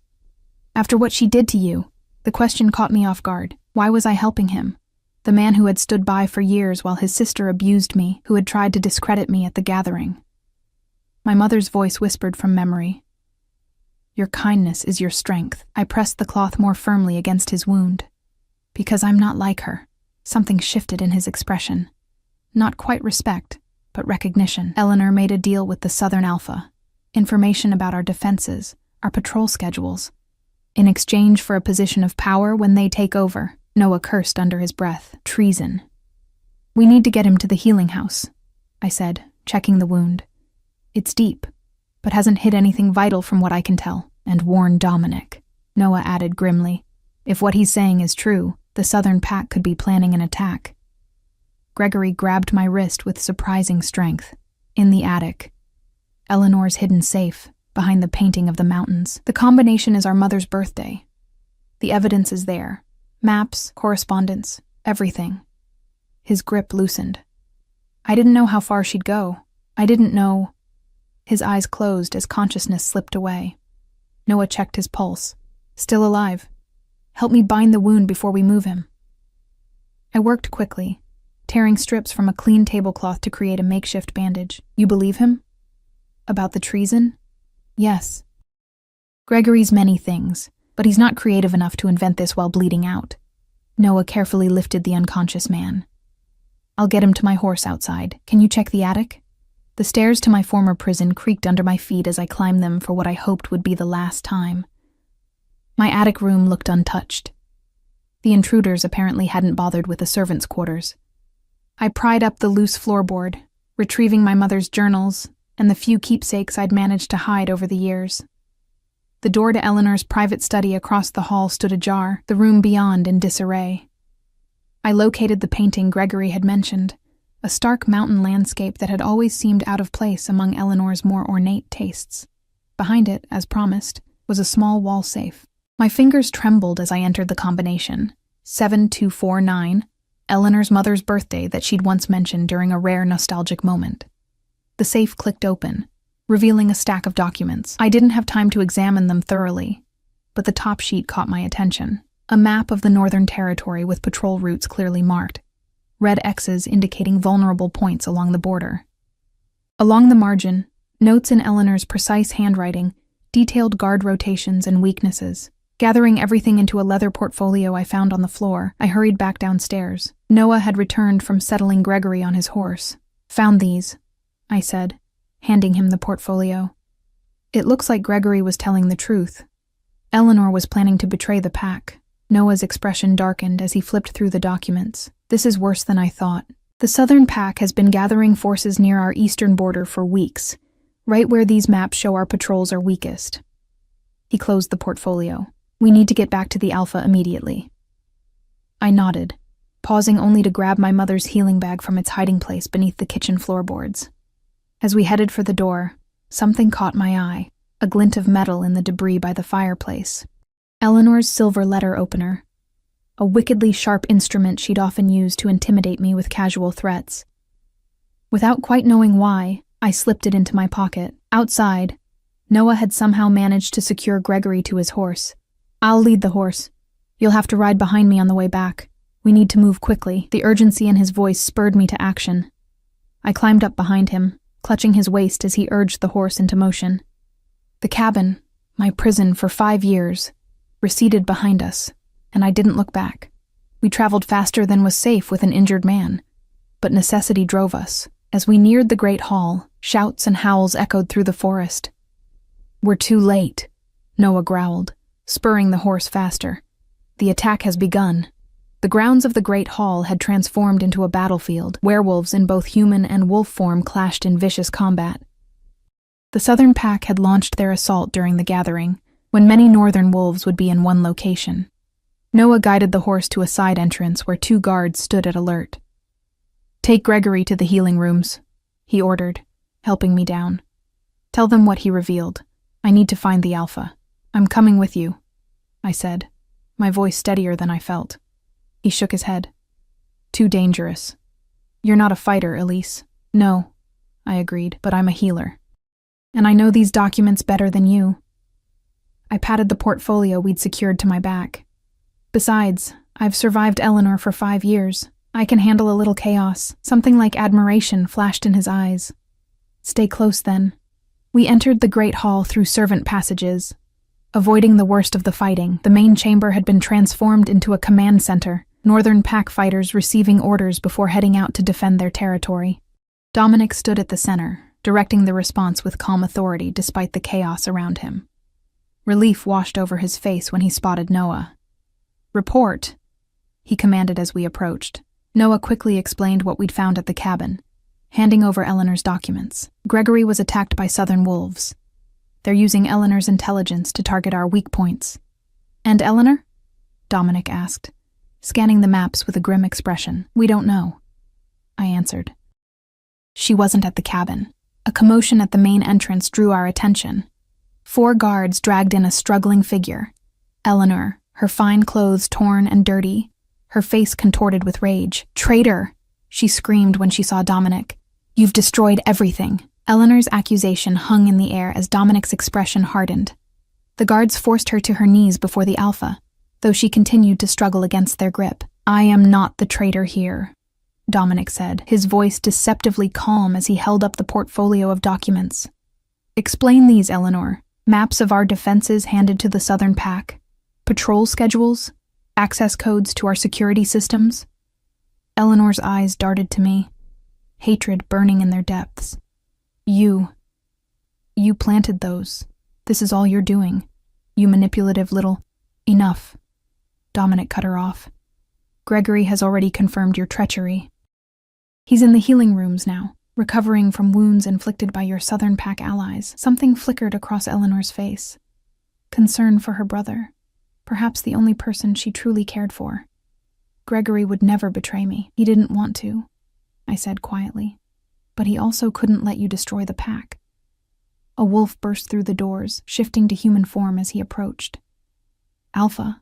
After what she did to you, the question caught me off guard. Why was I helping him? The man who had stood by for years while his sister abused me, who had tried to discredit me at the gathering. My mother's voice whispered from memory. Your kindness is your strength. I pressed the cloth more firmly against his wound. Because I'm not like her. Something shifted in his expression. Not quite respect, but recognition. Eleanor made a deal with the Southern Alpha. Information about our defenses, our patrol schedules. In exchange for a position of power when they take over, Noah cursed under his breath. Treason. We need to get him to the healing house, I said, checking the wound. It's deep, but hasn't hit anything vital from what I can tell, and warn Dominic. Noah added grimly. If what he's saying is true, the Southern Pack could be planning an attack. Gregory grabbed my wrist with surprising strength. In the attic. Eleanor's hidden safe, behind the painting of the mountains. The combination is our mother's birthday. The evidence is there. Maps, correspondence, everything. His grip loosened. I didn't know how far she'd go. I didn't know. His eyes closed as consciousness slipped away. Noah checked his pulse. Still alive. Help me bind the wound before we move him. I worked quickly, tearing strips from a clean tablecloth to create a makeshift bandage. You believe him? About the treason? Yes. Gregory's many things, but he's not creative enough to invent this while bleeding out. Noah carefully lifted the unconscious man. I'll get him to my horse outside. Can you check the attic? The stairs to my former prison creaked under my feet as I climbed them for what I hoped would be the last time. My attic room looked untouched. The intruders apparently hadn't bothered with the servants' quarters. I pried up the loose floorboard, retrieving my mother's journals and the few keepsakes I'd managed to hide over the years. The door to Eleanor's private study across the hall stood ajar, the room beyond in disarray. I located the painting Gregory had mentioned, a stark mountain landscape that had always seemed out of place among Eleanor's more ornate tastes. Behind it, as promised, was a small wall safe. My fingers trembled as I entered the combination. 7249, Eleanor's mother's birthday that she'd once mentioned during a rare nostalgic moment. The safe clicked open, revealing a stack of documents. I didn't have time to examine them thoroughly, but the top sheet caught my attention. A map of the Northern Territory with patrol routes clearly marked, red X's indicating vulnerable points along the border. Along the margin, notes in Eleanor's precise handwriting detailed guard rotations and weaknesses. Gathering everything into a leather portfolio I found on the floor, I hurried back downstairs. Noah had returned from settling Gregory on his horse. Found these, I said, handing him the portfolio. It looks like Gregory was telling the truth. Eleanor was planning to betray the pack. Noah's expression darkened as he flipped through the documents. This is worse than I thought. The Southern Pack has been gathering forces near our eastern border for weeks, right where these maps show our patrols are weakest. He closed the portfolio. We need to get back to the Alpha immediately. I nodded, pausing only to grab my mother's healing bag from its hiding place beneath the kitchen floorboards. As we headed for the door, something caught my eye, a glint of metal in the debris by the fireplace. Eleanor's silver letter opener, a wickedly sharp instrument she'd often used to intimidate me with casual threats. Without quite knowing why, I slipped it into my pocket. Outside, Noah had somehow managed to secure Gregory to his horse. I'll lead the horse. You'll have to ride behind me on the way back. We need to move quickly. The urgency in his voice spurred me to action. I climbed up behind him, clutching his waist as he urged the horse into motion. The cabin, my prison for 5 years, receded behind us, and I didn't look back. We traveled faster than was safe with an injured man, but necessity drove us. As we neared the great hall, shouts and howls echoed through the forest. We're too late, Noah growled, spurring the horse faster. The attack has begun. The grounds of the great hall had transformed into a battlefield. Werewolves in both human and wolf form clashed in vicious combat. The Southern Pack had launched their assault during the gathering, when many northern wolves would be in one location. Noah guided the horse to a side entrance where 2 guards stood at alert. Take Gregory to the healing rooms, he ordered, helping me down. Tell them what he revealed. I need to find the Alpha. I'm coming with you, I said, my voice steadier than I felt. He shook his head. Too dangerous. You're not a fighter, Elise. No, I agreed, but I'm a healer. And I know these documents better than you. I patted the portfolio we'd secured to my back. Besides, I've survived Eleanor for 5 years. I can handle a little chaos. Something like admiration flashed in his eyes. Stay close, then. We entered the great hall through servant passages. Avoiding the worst of the fighting, the main chamber had been transformed into a command center, Northern Pack fighters receiving orders before heading out to defend their territory. Dominic stood at the center, directing the response with calm authority despite the chaos around him. Relief washed over his face when he spotted Noah. "Report," he commanded as we approached. Noah quickly explained what we'd found at the cabin, handing over Eleanor's documents. Gregory was attacked by southern wolves. They're using Eleanor's intelligence to target our weak points. "And Eleanor?" Dominic asked, scanning the maps with a grim expression. "We don't know," I answered. She wasn't at the cabin. A commotion at the main entrance drew our attention. 4 guards dragged in a struggling figure. Eleanor, her fine clothes torn and dirty, her face contorted with rage. "Traitor!" she screamed when she saw Dominic. "You've destroyed everything." Eleanor's accusation hung in the air as Dominic's expression hardened. The guards forced her to her knees before the Alpha, though she continued to struggle against their grip. "I am not the traitor here," Dominic said, his voice deceptively calm as he held up the portfolio of documents. "Explain these, Eleanor. Maps of our defenses handed to the Southern Pack, patrol schedules, access codes to our security systems." Eleanor's eyes darted to me, hatred burning in their depths. You planted those. This is all you're doing. You manipulative little—" "Enough," Dominic cut her off. "Gregory has already confirmed your treachery. He's in the healing rooms now, recovering from wounds inflicted by your Southern Pack allies." Something flickered across Eleanor's face. Concern for her brother, perhaps the only person she truly cared for. "Gregory would never betray me. He didn't want to," I said quietly. "But he also couldn't let you destroy the pack." A wolf burst through the doors, shifting to human form as he approached. "Alpha,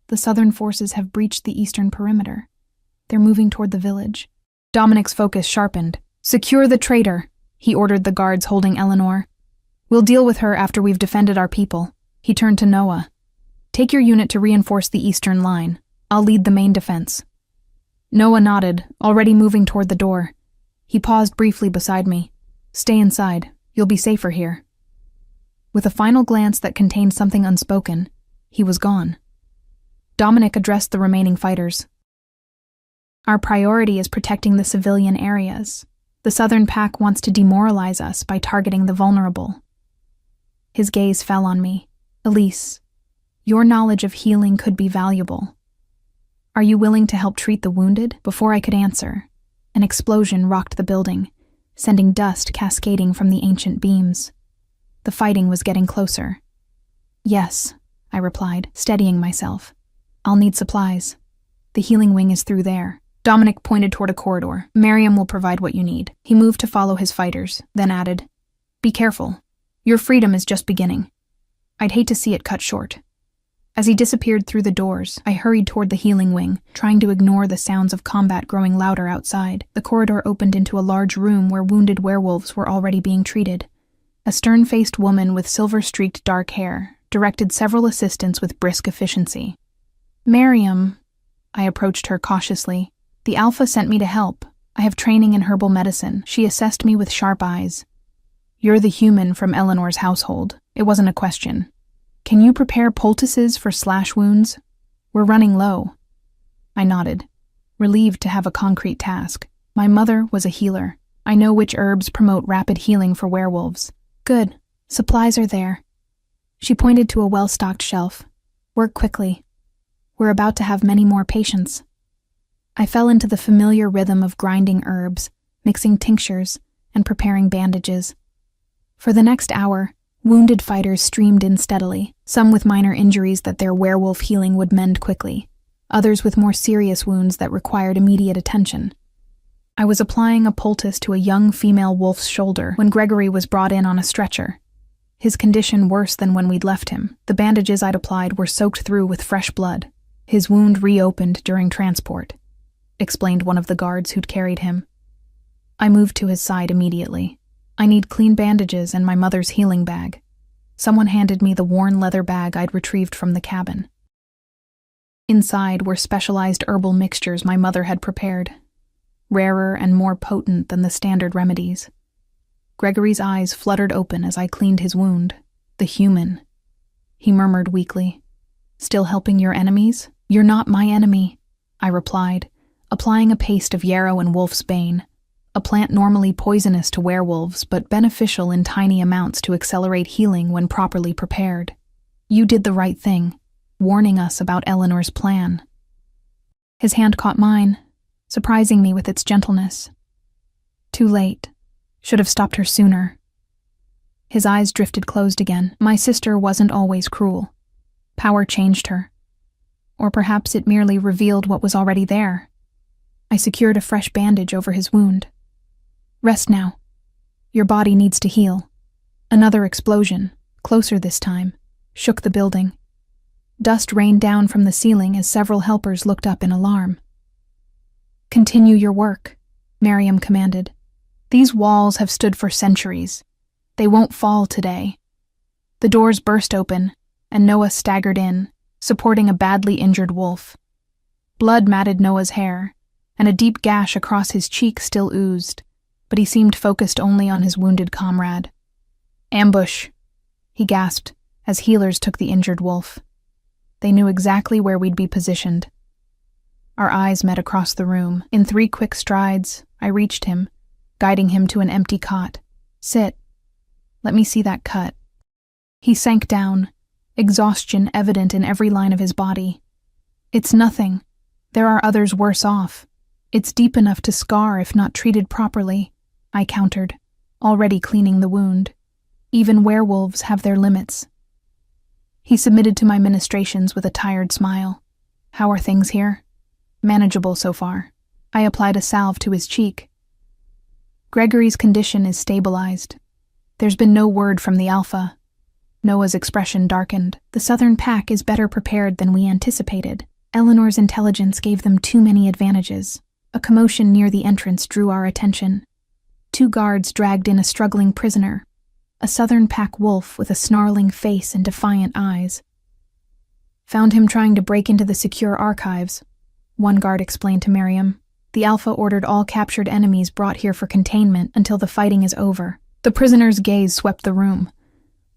the Southern forces have breached the eastern perimeter. They're moving toward the village." Dominic's focus sharpened. "Secure the traitor," he ordered the guards holding Eleanor. "We'll deal with her after we've defended our people." He turned to Noah. "Take your unit to reinforce the eastern line. I'll lead the main defense." Noah nodded, already moving toward the door. He paused briefly beside me. "Stay inside. You'll be safer here." With a final glance that contained something unspoken, he was gone. Dominic addressed the remaining fighters. "Our priority is protecting the civilian areas. The Southern Pack wants to demoralize us by targeting the vulnerable." His gaze fell on me. "Elise, your knowledge of healing could be valuable. Are you willing to help treat the wounded?" Before I could answer, an explosion rocked the building, sending dust cascading from the ancient beams. The fighting was getting closer. "Yes," I replied, steadying myself. "I'll need supplies. The healing wing is through there." Dominic pointed toward a corridor. "Miriam will provide what you need." He moved to follow his fighters, then added, "Be careful. Your freedom is just beginning. I'd hate to see it cut short." As he disappeared through the doors, I hurried toward the healing wing, trying to ignore the sounds of combat growing louder outside. The corridor opened into a large room where wounded werewolves were already being treated. A stern-faced woman with silver-streaked dark hair directed several assistants with brisk efficiency. "Miriam," I approached her cautiously. "The Alpha sent me to help. I have training in herbal medicine." She assessed me with sharp eyes. "You're the human from Eleanor's household." It wasn't a question. "Can you prepare poultices for slash wounds? We're running low." I nodded, relieved to have a concrete task. My mother was a healer. I know which herbs promote rapid healing for werewolves. "Good. Supplies are there." She pointed to a well-stocked shelf. "Work quickly. We're about to have many more patients." I fell into the familiar rhythm of grinding herbs, mixing tinctures, and preparing bandages. For the next hour, wounded fighters streamed in steadily, some with minor injuries that their werewolf healing would mend quickly, others with more serious wounds that required immediate attention. I was applying a poultice to a young female wolf's shoulder when Gregory was brought in on a stretcher. His condition worse than when we'd left him. The bandages I'd applied were soaked through with fresh blood. "His wound reopened during transport," explained one of the guards who'd carried him. I moved to his side immediately. "I need clean bandages and my mother's healing bag." Someone handed me the worn leather bag I'd retrieved from the cabin. Inside were specialized herbal mixtures my mother had prepared, rarer and more potent than the standard remedies. Gregory's eyes fluttered open as I cleaned his wound. The human, he murmured weakly. Still helping your enemies? You're not my enemy, I replied, applying a paste of yarrow and wolf's bane, a plant normally poisonous to werewolves but beneficial in tiny amounts to accelerate healing when properly prepared. You did the right thing, warning us about Eleanor's plan. His hand caught mine, surprising me with its gentleness. Too late. Should have stopped her sooner. His eyes drifted closed again. My sister wasn't always cruel. Power changed her. Or perhaps it merely revealed what was already there. I secured a fresh bandage over his wound. Rest now. Your body needs to heal. Another explosion, closer this time, shook the building. Dust rained down from the ceiling as several helpers looked up in alarm. Continue your work, Miriam commanded. These walls have stood for centuries. They won't fall today. The doors burst open, and Noah staggered in, supporting a badly injured wolf. Blood matted Noah's hair, and a deep gash across his cheek still oozed, but he seemed focused only on his wounded comrade. Ambush, he gasped as healers took the injured wolf. They knew exactly where we'd be positioned. Our eyes met across the room. In 3 quick strides, I reached him, guiding him to an empty cot. Sit. Let me see that cut. He sank down, exhaustion evident in every line of his body. It's nothing. There are others worse off. It's deep enough to scar if not treated properly, I countered, already cleaning the wound. Even werewolves have their limits. He submitted to my ministrations with a tired smile. How are things here? Manageable so far. I applied a salve to his cheek. Gregory's condition is stabilized. There's been no word from the Alpha. Noah's expression darkened. The Southern Pack is better prepared than we anticipated. Eleanor's intelligence gave them too many advantages. A commotion near the entrance drew our attention. 2 guards dragged in a struggling prisoner, a Southern Pack wolf with a snarling face and defiant eyes. Found him trying to break into the secure archives, one guard explained to Miriam. The Alpha ordered all captured enemies brought here for containment until the fighting is over. The prisoner's gaze swept the room,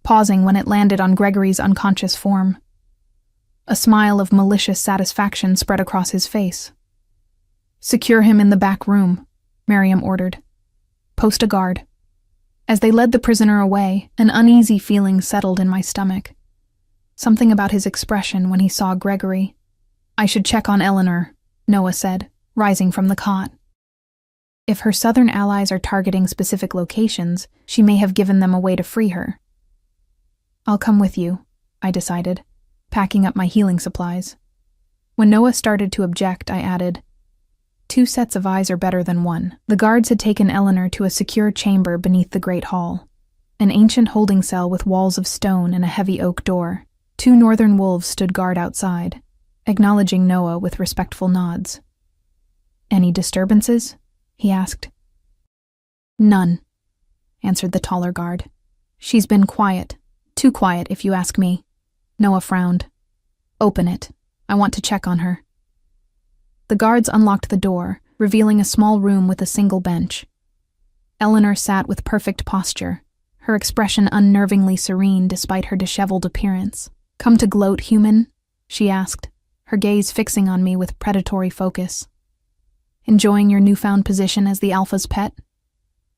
pausing when it landed on Gregory's unconscious form. A smile of malicious satisfaction spread across his face. Secure him in the back room, Miriam ordered. Post a guard. As they led the prisoner away, an uneasy feeling settled in my stomach. Something about his expression when he saw Gregory. I should check on Eleanor, Noah said, rising from the cot. If her southern allies are targeting specific locations, she may have given them a way to free her. I'll come with you, I decided, packing up my healing supplies. When Noah started to object, I added, 2 sets of eyes are better than 1. The guards had taken Eleanor to a secure chamber beneath the Great Hall, an ancient holding cell with walls of stone and a heavy oak door. 2 northern wolves stood guard outside, acknowledging Noah with respectful nods. Any disturbances? He asked. None, answered the taller guard. She's been quiet. Too quiet, if you ask me. Noah frowned. Open it. I want to check on her. The guards unlocked the door, revealing a small room with a single bench. Eleanor sat with perfect posture, her expression unnervingly serene despite her disheveled appearance. Come to gloat, human? She asked, her gaze fixing on me with predatory focus. Enjoying your newfound position as the Alpha's pet?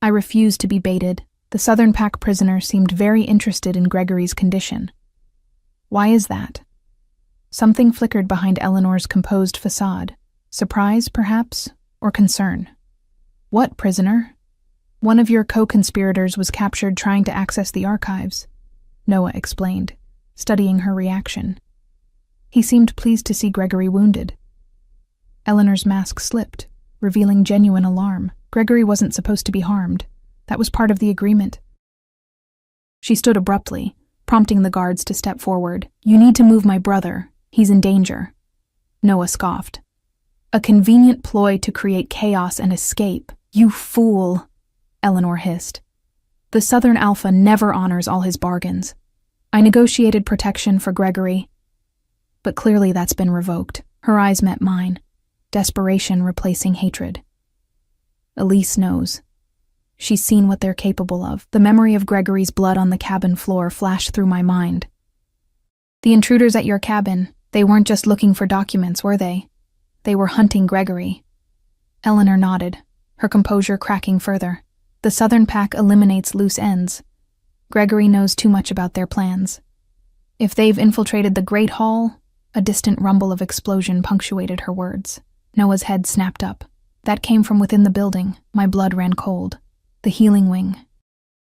I refused to be baited. The Southern Pack prisoner seemed very interested in Gregory's condition. Why is that? Something flickered behind Eleanor's composed facade. Surprise, perhaps, or concern. What prisoner? One of your co-conspirators was captured trying to access the archives, Noah explained, studying her reaction. He seemed pleased to see Gregory wounded. Eleanor's mask slipped, revealing genuine alarm. Gregory wasn't supposed to be harmed. That was part of the agreement. She stood abruptly, prompting the guards to step forward. You need to move my brother. He's in danger. Noah scoffed. A convenient ploy to create chaos and escape. You fool, Eleanor hissed. The Southern Alpha never honors all his bargains. I negotiated protection for Gregory. But clearly that's been revoked. Her eyes met mine, desperation replacing hatred. Elise knows. She's seen what they're capable of. The memory of Gregory's blood on the cabin floor flashed through my mind. The intruders at your cabin, they weren't just looking for documents, were they? They were hunting Gregory. Eleanor nodded, her composure cracking further. The Southern Pack eliminates loose ends. Gregory knows too much about their plans. If they've infiltrated the Great Hall, a distant rumble of explosion punctuated her words. Noah's head snapped up. That came from within the building. My blood ran cold. The healing wing.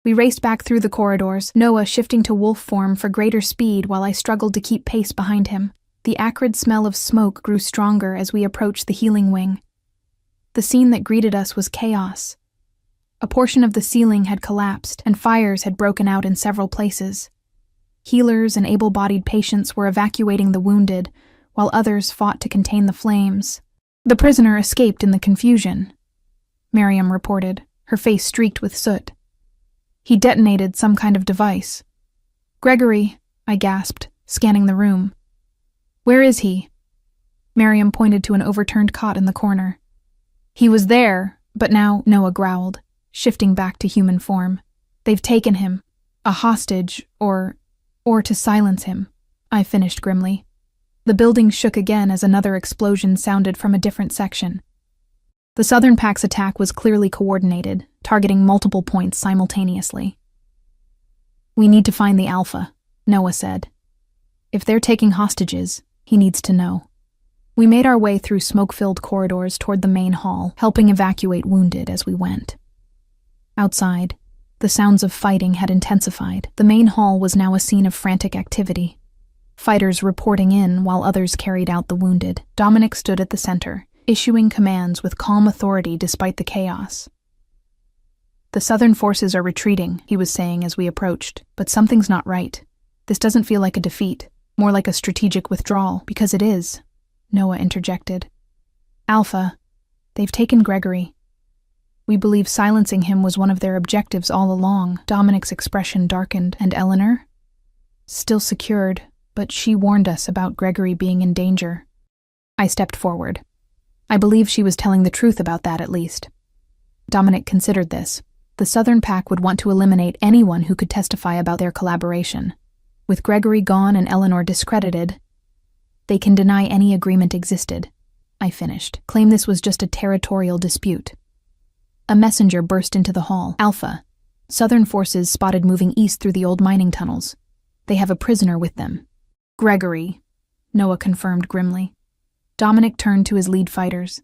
We raced back through the corridors, Noah shifting to wolf form for greater speed while I struggled to keep pace behind him. The acrid smell of smoke grew stronger as we approached the healing wing. The scene that greeted us was chaos. A portion of the ceiling had collapsed, and fires had broken out in several places. Healers and able-bodied patients were evacuating the wounded, while others fought to contain the flames. The prisoner escaped in the confusion, Miriam reported, her face streaked with soot. He detonated some kind of device. Gregory, I gasped, scanning the room. Where is he? Miriam pointed to an overturned cot in the corner. He was there, but now, Noah growled, shifting back to human form. They've taken him, a hostage, or to silence him, I finished grimly. The building shook again as another explosion sounded from a different section. The Southern Pack's attack was clearly coordinated, targeting multiple points simultaneously. We need to find the Alpha, Noah said. If they're taking hostages, he needs to know. We made our way through smoke-filled corridors toward the main hall, helping evacuate wounded as we went. Outside, the sounds of fighting had intensified. The main hall was now a scene of frantic activity. Fighters reporting in while others carried out the wounded. Dominic stood at the center, issuing commands with calm authority despite the chaos. The Southern forces are retreating, he was saying as we approached, but something's not right. This doesn't feel like a defeat, more like a strategic withdrawal, because it is, Noah interjected. Alpha, they've taken Gregory. We believe silencing him was one of their objectives all along. Dominic's expression darkened. And Eleanor? Still secured, but she warned us about Gregory being in danger. I stepped forward. I believe she was telling the truth about that, at least. Dominic considered this. The Southern Pack would want to eliminate anyone who could testify about their collaboration. With Gregory gone and Eleanor discredited, they can deny any agreement existed. I finished. Claim this was just a territorial dispute. A messenger burst into the hall. Alpha. Southern forces spotted moving east through the old mining tunnels. They have a prisoner with them. Gregory, Noah confirmed grimly. Dominic turned to his lead fighters.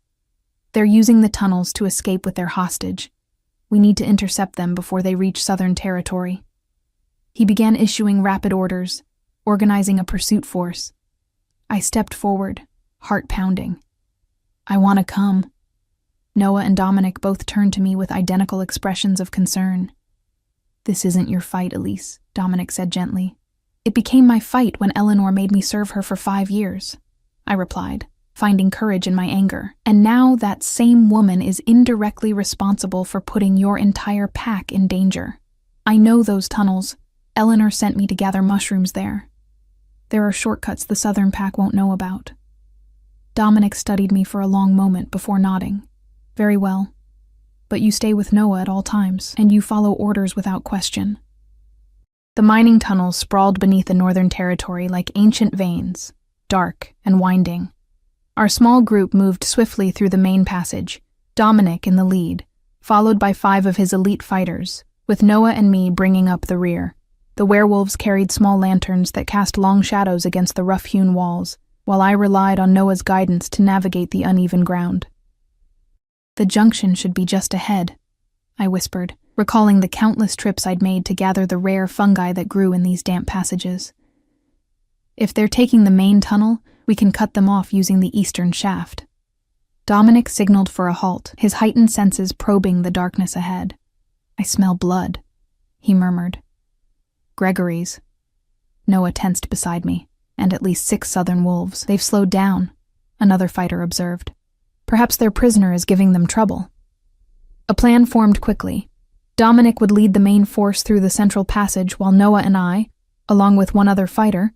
They're using the tunnels to escape with their hostage. We need to intercept them before they reach Southern territory. He began issuing rapid orders, organizing a pursuit force. I stepped forward, heart pounding. I want to come. Noah and Dominic both turned to me with identical expressions of concern. This isn't your fight, Elise, Dominic said gently. It became my fight when Eleanor made me serve her for 5 years, I replied, finding courage in my anger. And now that same woman is indirectly responsible for putting your entire pack in danger. I know those tunnels. Eleanor sent me to gather mushrooms there. There are shortcuts the Southern Pack won't know about. Dominic studied me for a long moment before nodding. Very well. But you stay with Noah at all times, and you follow orders without question. The mining tunnels sprawled beneath the Northern Territory like ancient veins, dark and winding. Our small group moved swiftly through the main passage, Dominic in the lead, followed by 5 of his elite fighters, with Noah and me bringing up the rear. The werewolves carried small lanterns that cast long shadows against the rough-hewn walls, while I relied on Noah's guidance to navigate the uneven ground. The junction should be just ahead, I whispered, recalling the countless trips I'd made to gather the rare fungi that grew in these damp passages. If they're taking the main tunnel, we can cut them off using the eastern shaft. Dominic signaled for a halt, his heightened senses probing the darkness ahead. I smell blood, he murmured. Gregory's. Noah tensed beside me, and at least 6 southern wolves. They've slowed down, another fighter observed. Perhaps their prisoner is giving them trouble. A plan formed quickly. Dominic would lead the main force through the central passage while Noah and I, along with 1 other fighter,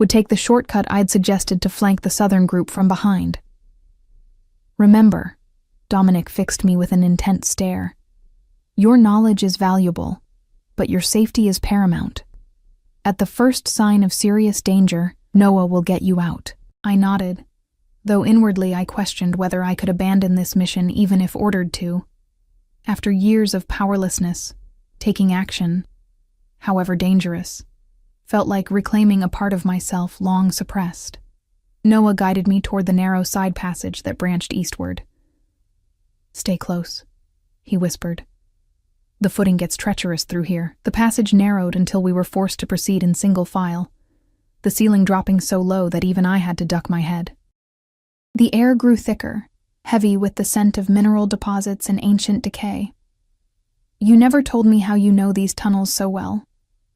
would take the shortcut I'd suggested to flank the southern group from behind. Remember, Dominic fixed me with an intent stare. Your knowledge is valuable, but your safety is paramount. At the first sign of serious danger, Noah will get you out. I nodded, though inwardly I questioned whether I could abandon this mission even if ordered to. After years of powerlessness, taking action, however dangerous, felt like reclaiming a part of myself long suppressed. Noah guided me toward the narrow side passage that branched eastward. "Stay close," he whispered. "The footing gets treacherous through here." The passage narrowed until we were forced to proceed in single file, the ceiling dropping so low that even I had to duck my head. The air grew thicker, heavy with the scent of mineral deposits and ancient decay. "You never told me how you know these tunnels so well,"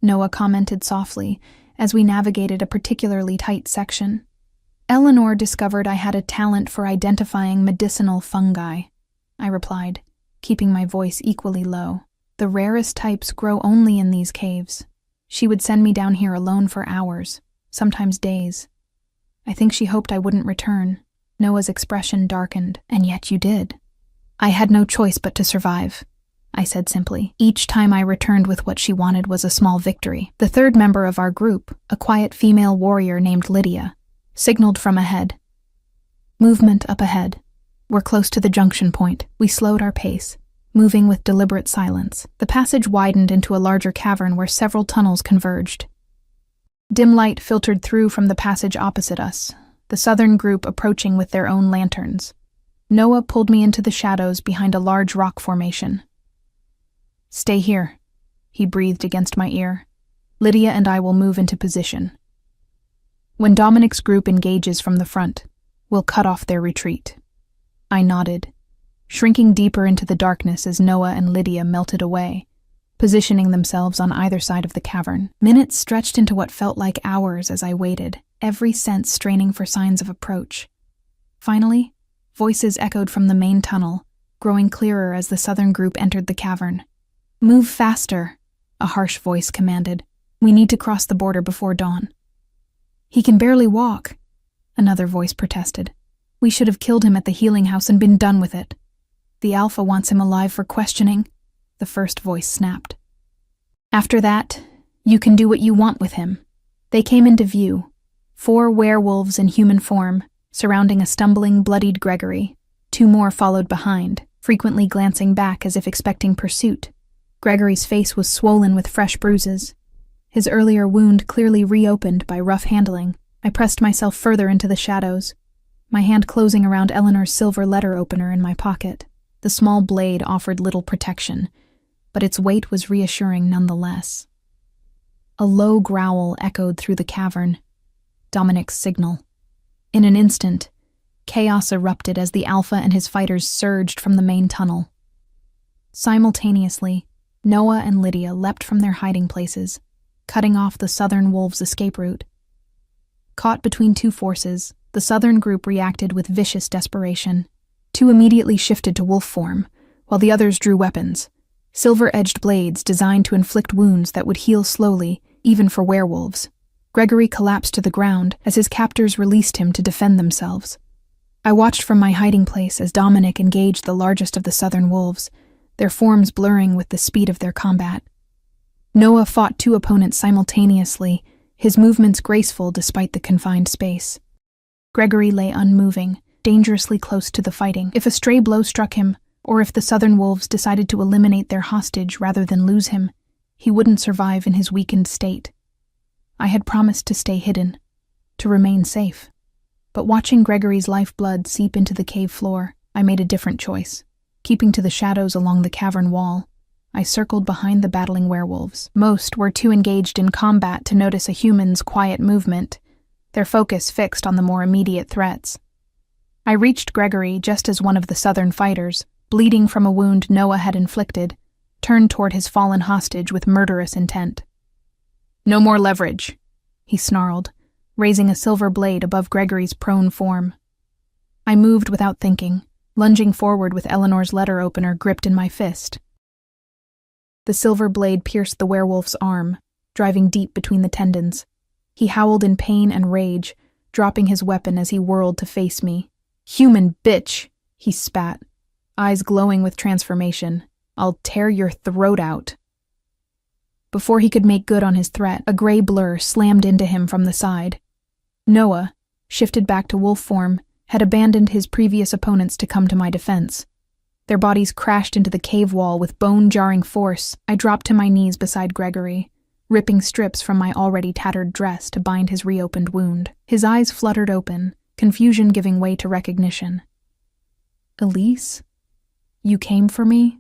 Noah commented softly as we navigated a particularly tight section. "Eleanor discovered I had a talent for identifying medicinal fungi," I replied, keeping my voice equally low. "The rarest types grow only in these caves. She would send me down here alone for hours, sometimes days. I think she hoped I wouldn't return." Noah's expression darkened. "And yet you did." "I had no choice but to survive," I said simply. Each time I returned with what she wanted was a small victory. The third member of our group, a quiet female warrior named Lydia, signaled from ahead. "Movement up ahead. We're close to the junction point." We slowed our pace, moving with deliberate silence. The passage widened into a larger cavern where several tunnels converged. Dim light filtered through from the passage opposite us, the southern group approaching with their own lanterns. Noah pulled me into the shadows behind a large rock formation. "Stay here," he breathed against my ear. "Lydia and I will move into position. When Dominic's group engages from the front, we'll cut off their retreat." I nodded, shrinking deeper into the darkness as Noah and Lydia melted away, positioning themselves on either side of the cavern. Minutes stretched into what felt like hours as I waited, every sense straining for signs of approach. Finally, voices echoed from the main tunnel, growing clearer as the southern group entered the cavern. "Move faster," a harsh voice commanded. "We need to cross the border before dawn." "He can barely walk," another voice protested. "We should have killed him at the healing house and been done with it." "The Alpha wants him alive for questioning," the first voice snapped. "After that, you can do what you want with him." They came into view, 4 werewolves in human form, surrounding a stumbling, bloodied Gregory. 2 more followed behind, frequently glancing back as if expecting pursuit. Gregory's face was swollen with fresh bruises, his earlier wound clearly reopened by rough handling. I pressed myself further into the shadows, my hand closing around Eleanor's silver letter opener in my pocket. The small blade offered little protection, but its weight was reassuring nonetheless. A low growl echoed through the cavern, Dominic's signal. In an instant, chaos erupted as the Alpha and his fighters surged from the main tunnel. Simultaneously, Noah and Lydia leapt from their hiding places, cutting off the southern wolves' escape route. Caught between 2 forces, the southern group reacted with vicious desperation. 2 immediately shifted to wolf form, while the others drew weapons, silver-edged blades designed to inflict wounds that would heal slowly, even for werewolves. Gregory collapsed to the ground as his captors released him to defend themselves. I watched from my hiding place as Dominic engaged the largest of the southern wolves, their forms blurring with the speed of their combat. Noah fought 2 opponents simultaneously, his movements graceful despite the confined space. Gregory lay unmoving, dangerously close to the fighting. If a stray blow struck him, or if the southern wolves decided to eliminate their hostage rather than lose him, he wouldn't survive in his weakened state. I had promised to stay hidden, to remain safe. But watching Gregory's lifeblood seep into the cave floor, I made a different choice. Keeping to the shadows along the cavern wall, I circled behind the battling werewolves. Most were too engaged in combat to notice a human's quiet movement, their focus fixed on the more immediate threats. I reached Gregory just as one of the southern fighters, bleeding from a wound Noah had inflicted, turned toward his fallen hostage with murderous intent. "No more leverage," he snarled, raising a silver blade above Gregory's prone form. I moved without thinking, lunging forward with Eleanor's letter opener gripped in my fist. The silver blade pierced the werewolf's arm, driving deep between the tendons. He howled in pain and rage, dropping his weapon as he whirled to face me. "Human bitch!" he spat, eyes glowing with transformation. "I'll tear your throat out." Before he could make good on his threat, a gray blur slammed into him from the side. Noah, shifted back to wolf form, had abandoned his previous opponents to come to my defense. Their bodies crashed into the cave wall with bone-jarring force. I dropped to my knees beside Gregory, ripping strips from my already tattered dress to bind his reopened wound. His eyes fluttered open, confusion giving way to recognition. "Elise? You came for me?"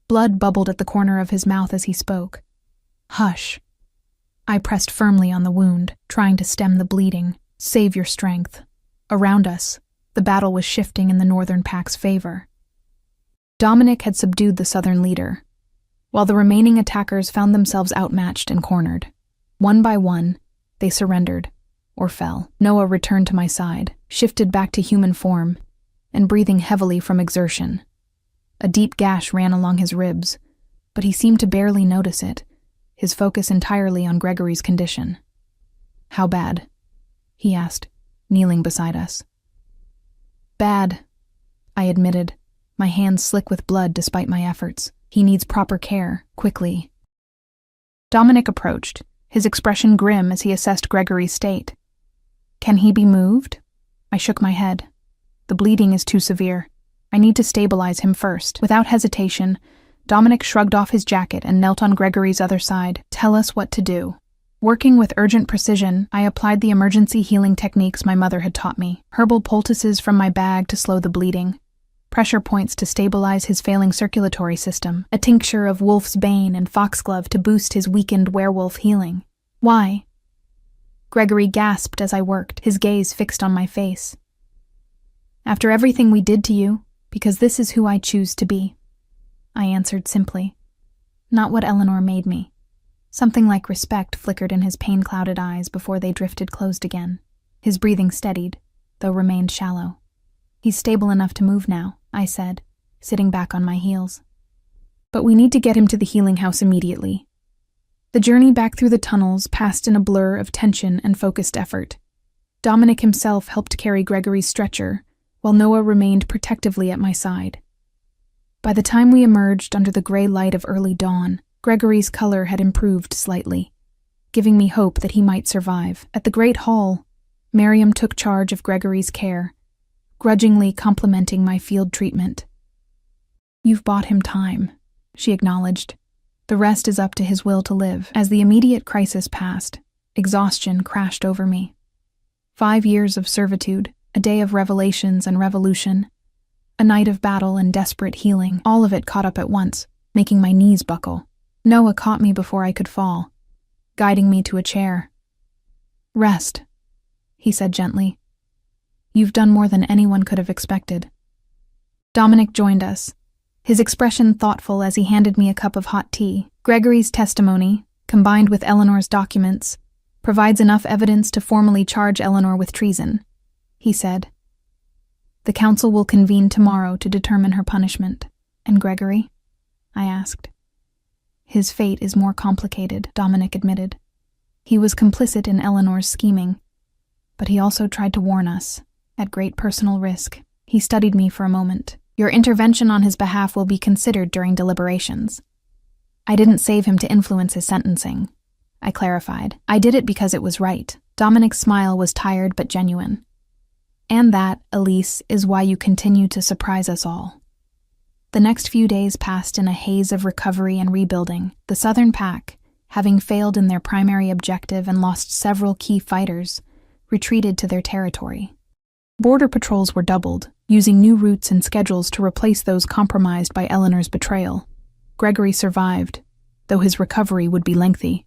Blood bubbled at the corner of his mouth as he spoke. "Hush." I pressed firmly on the wound, trying to stem the bleeding. "Save your strength." Around us, the battle was shifting in the northern pack's favor. Dominic had subdued the southern leader, while the remaining attackers found themselves outmatched and cornered. One by one, they surrendered, or fell. Noah returned to my side, shifted back to human form, and breathing heavily from exertion. A deep gash ran along his ribs, but he seemed to barely notice it, his focus entirely on Gregory's condition. "How bad?" he asked, kneeling beside us. "Bad," I admitted, my hands slick with blood despite my efforts. "He needs proper care, quickly." Dominic approached, his expression grim as he assessed Gregory's state. "Can he be moved?" I shook my head. "The bleeding is too severe. I need to stabilize him first." Without hesitation, Dominic shrugged off his jacket and knelt on Gregory's other side. "Tell us what to do." Working with urgent precision, I applied the emergency healing techniques my mother had taught me. Herbal poultices from my bag to slow the bleeding, pressure points to stabilize his failing circulatory system, a tincture of wolf's bane and foxglove to boost his weakened werewolf healing. "Why?" Gregory gasped as I worked, his gaze fixed on my face. "After everything we did to you, because this is who I choose to be," I answered simply. "Not what Eleanor made me." Something like respect flickered in his pain-clouded eyes before they drifted closed again. His breathing steadied, though remained shallow. "He's stable enough to move now," I said, sitting back on my heels. "But we need to get him to the healing house immediately." The journey back through the tunnels passed in a blur of tension and focused effort. Dominic himself helped carry Gregory's stretcher, while Noah remained protectively at my side. By the time we emerged under the gray light of early dawn, Gregory's color had improved slightly, giving me hope that he might survive. At the Great Hall, Miriam took charge of Gregory's care, grudgingly complimenting my field treatment. "You've bought him time," she acknowledged. "The rest is up to his will to live." As the immediate crisis passed, exhaustion crashed over me. 5 years of servitude, a day of revelations and revolution, a night of battle and desperate healing, all of it caught up at once, making my knees buckle. Noah caught me before I could fall, guiding me to a chair. "Rest," he said gently. "You've done more than anyone could have expected." Dominic joined us, his expression thoughtful as he handed me a cup of hot tea. "Gregory's testimony, combined with Eleanor's documents, provides enough evidence to formally charge Eleanor with treason," he said. "The council will convene tomorrow to determine her punishment." "And Gregory?" I asked. "His fate is more complicated," Dominic admitted. "He was complicit in Eleanor's scheming, but he also tried to warn us, at great personal risk." He studied me for a moment. "Your intervention on his behalf will be considered during deliberations." "I didn't save him to influence his sentencing," I clarified. "I did it because it was right." Dominic's smile was tired but genuine. "And that, Elise, is why you continue to surprise us all." The next few days passed in a haze of recovery and rebuilding. The Southern Pack, having failed in their primary objective and lost several key fighters, retreated to their territory. Border patrols were doubled, using new routes and schedules to replace those compromised by Eleanor's betrayal. Gregory survived, though his recovery would be lengthy.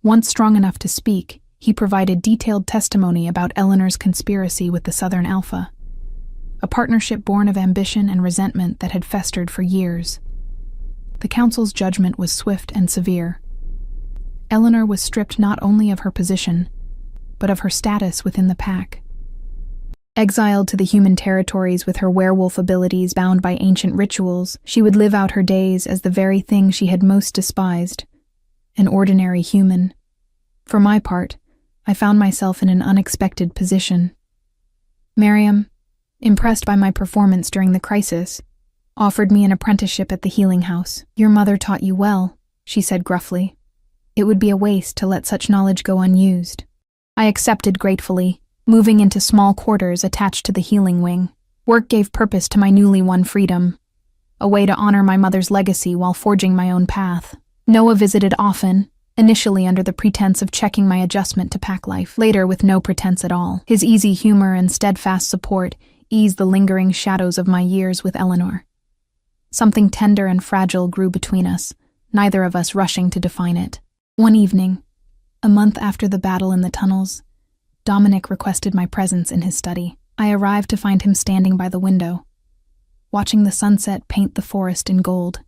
Once strong enough to speak, he provided detailed testimony about Eleanor's conspiracy with the Southern Alpha, a partnership born of ambition and resentment that had festered for years. The council's judgment was swift and severe. Eleanor was stripped not only of her position, but of her status within the pack. Exiled to the human territories with her werewolf abilities bound by ancient rituals, she would live out her days as the very thing she had most despised, an ordinary human. For my part, I found myself in an unexpected position. Miriam, impressed by my performance during the crisis, offered me an apprenticeship at the healing house. "Your mother taught you well," she said gruffly. "It would be a waste to let such knowledge go unused." I accepted gratefully, moving into small quarters attached to the healing wing. Work gave purpose to my newly won freedom, a way to honor my mother's legacy while forging my own path. Noah visited often, initially under the pretense of checking my adjustment to pack life, later with no pretense at all. His easy humor and steadfast support eased the lingering shadows of my years with Eleanor. Something tender and fragile grew between us, neither of us rushing to define it. One evening, a month after the battle in the tunnels, Dominic requested my presence in his study. I arrived to find him standing by the window, watching the sunset paint the forest in gold.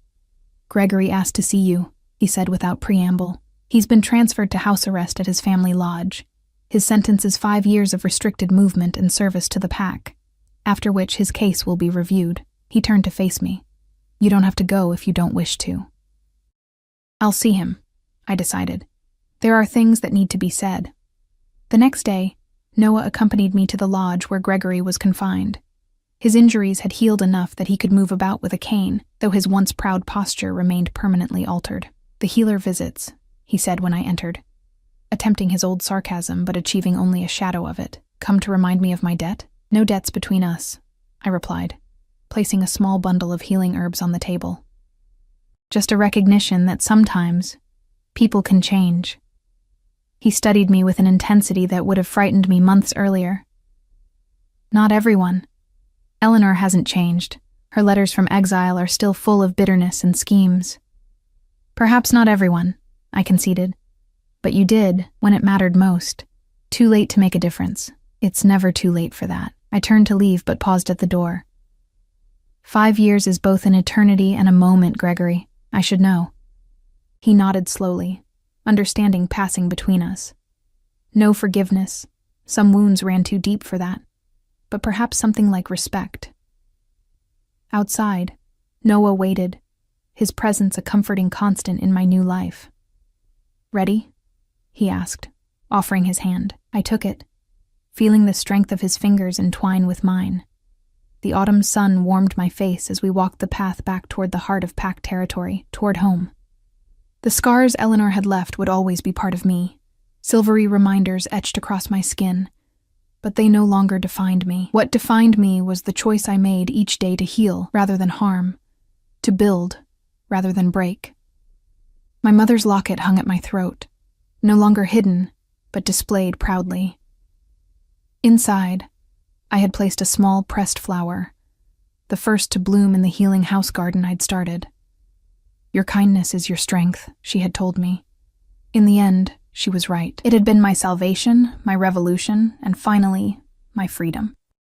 "Gregory asked to see you," he said without preamble. "He's been transferred to house arrest at his family lodge. His sentence is 5 years of restricted movement and service to the pack, after which his case will be reviewed." He turned to face me. "You don't have to go if you don't wish to." "I'll see him," I decided. "There are things that need to be said." The next day, Noah accompanied me to the lodge where Gregory was confined. His injuries had healed enough that he could move about with a cane, though his once proud posture remained permanently altered. "The healer visits," he said when I entered, attempting his old sarcasm but achieving only a shadow of it. "Come to remind me of my debt?" "No debts between us," I replied, placing a small bundle of healing herbs on the table. "Just a recognition that sometimes people can change." He studied me with an intensity that would have frightened me months earlier. "Not everyone. Eleanor hasn't changed. Her letters from exile are still full of bitterness and schemes." "Perhaps not everyone," I conceded. "But you did, when it mattered most. Too late to make a difference. It's never too late for that." I turned to leave but paused at the door. 5 years is both an eternity and a moment, Gregory. I should know." He nodded slowly, understanding passing between us. No forgiveness. Some wounds ran too deep for that. But perhaps something like respect. Outside, Noah waited, his presence a comforting constant in my new life. "Ready?" he asked, offering his hand. I took it, feeling the strength of his fingers entwine with mine. The autumn sun warmed my face as we walked the path back toward the heart of pack territory, toward home. The scars Eleanor had left would always be part of me, silvery reminders etched across my skin, but they no longer defined me. What defined me was the choice I made each day to heal rather than harm, to build rather than break. My mother's locket hung at my throat, no longer hidden, but displayed proudly. Inside, I had placed a small pressed flower, the first to bloom in the healing house garden I'd started. "Your kindness is your strength," she had told me. In the end, she was right. It had been my salvation, my revolution, and finally, my freedom.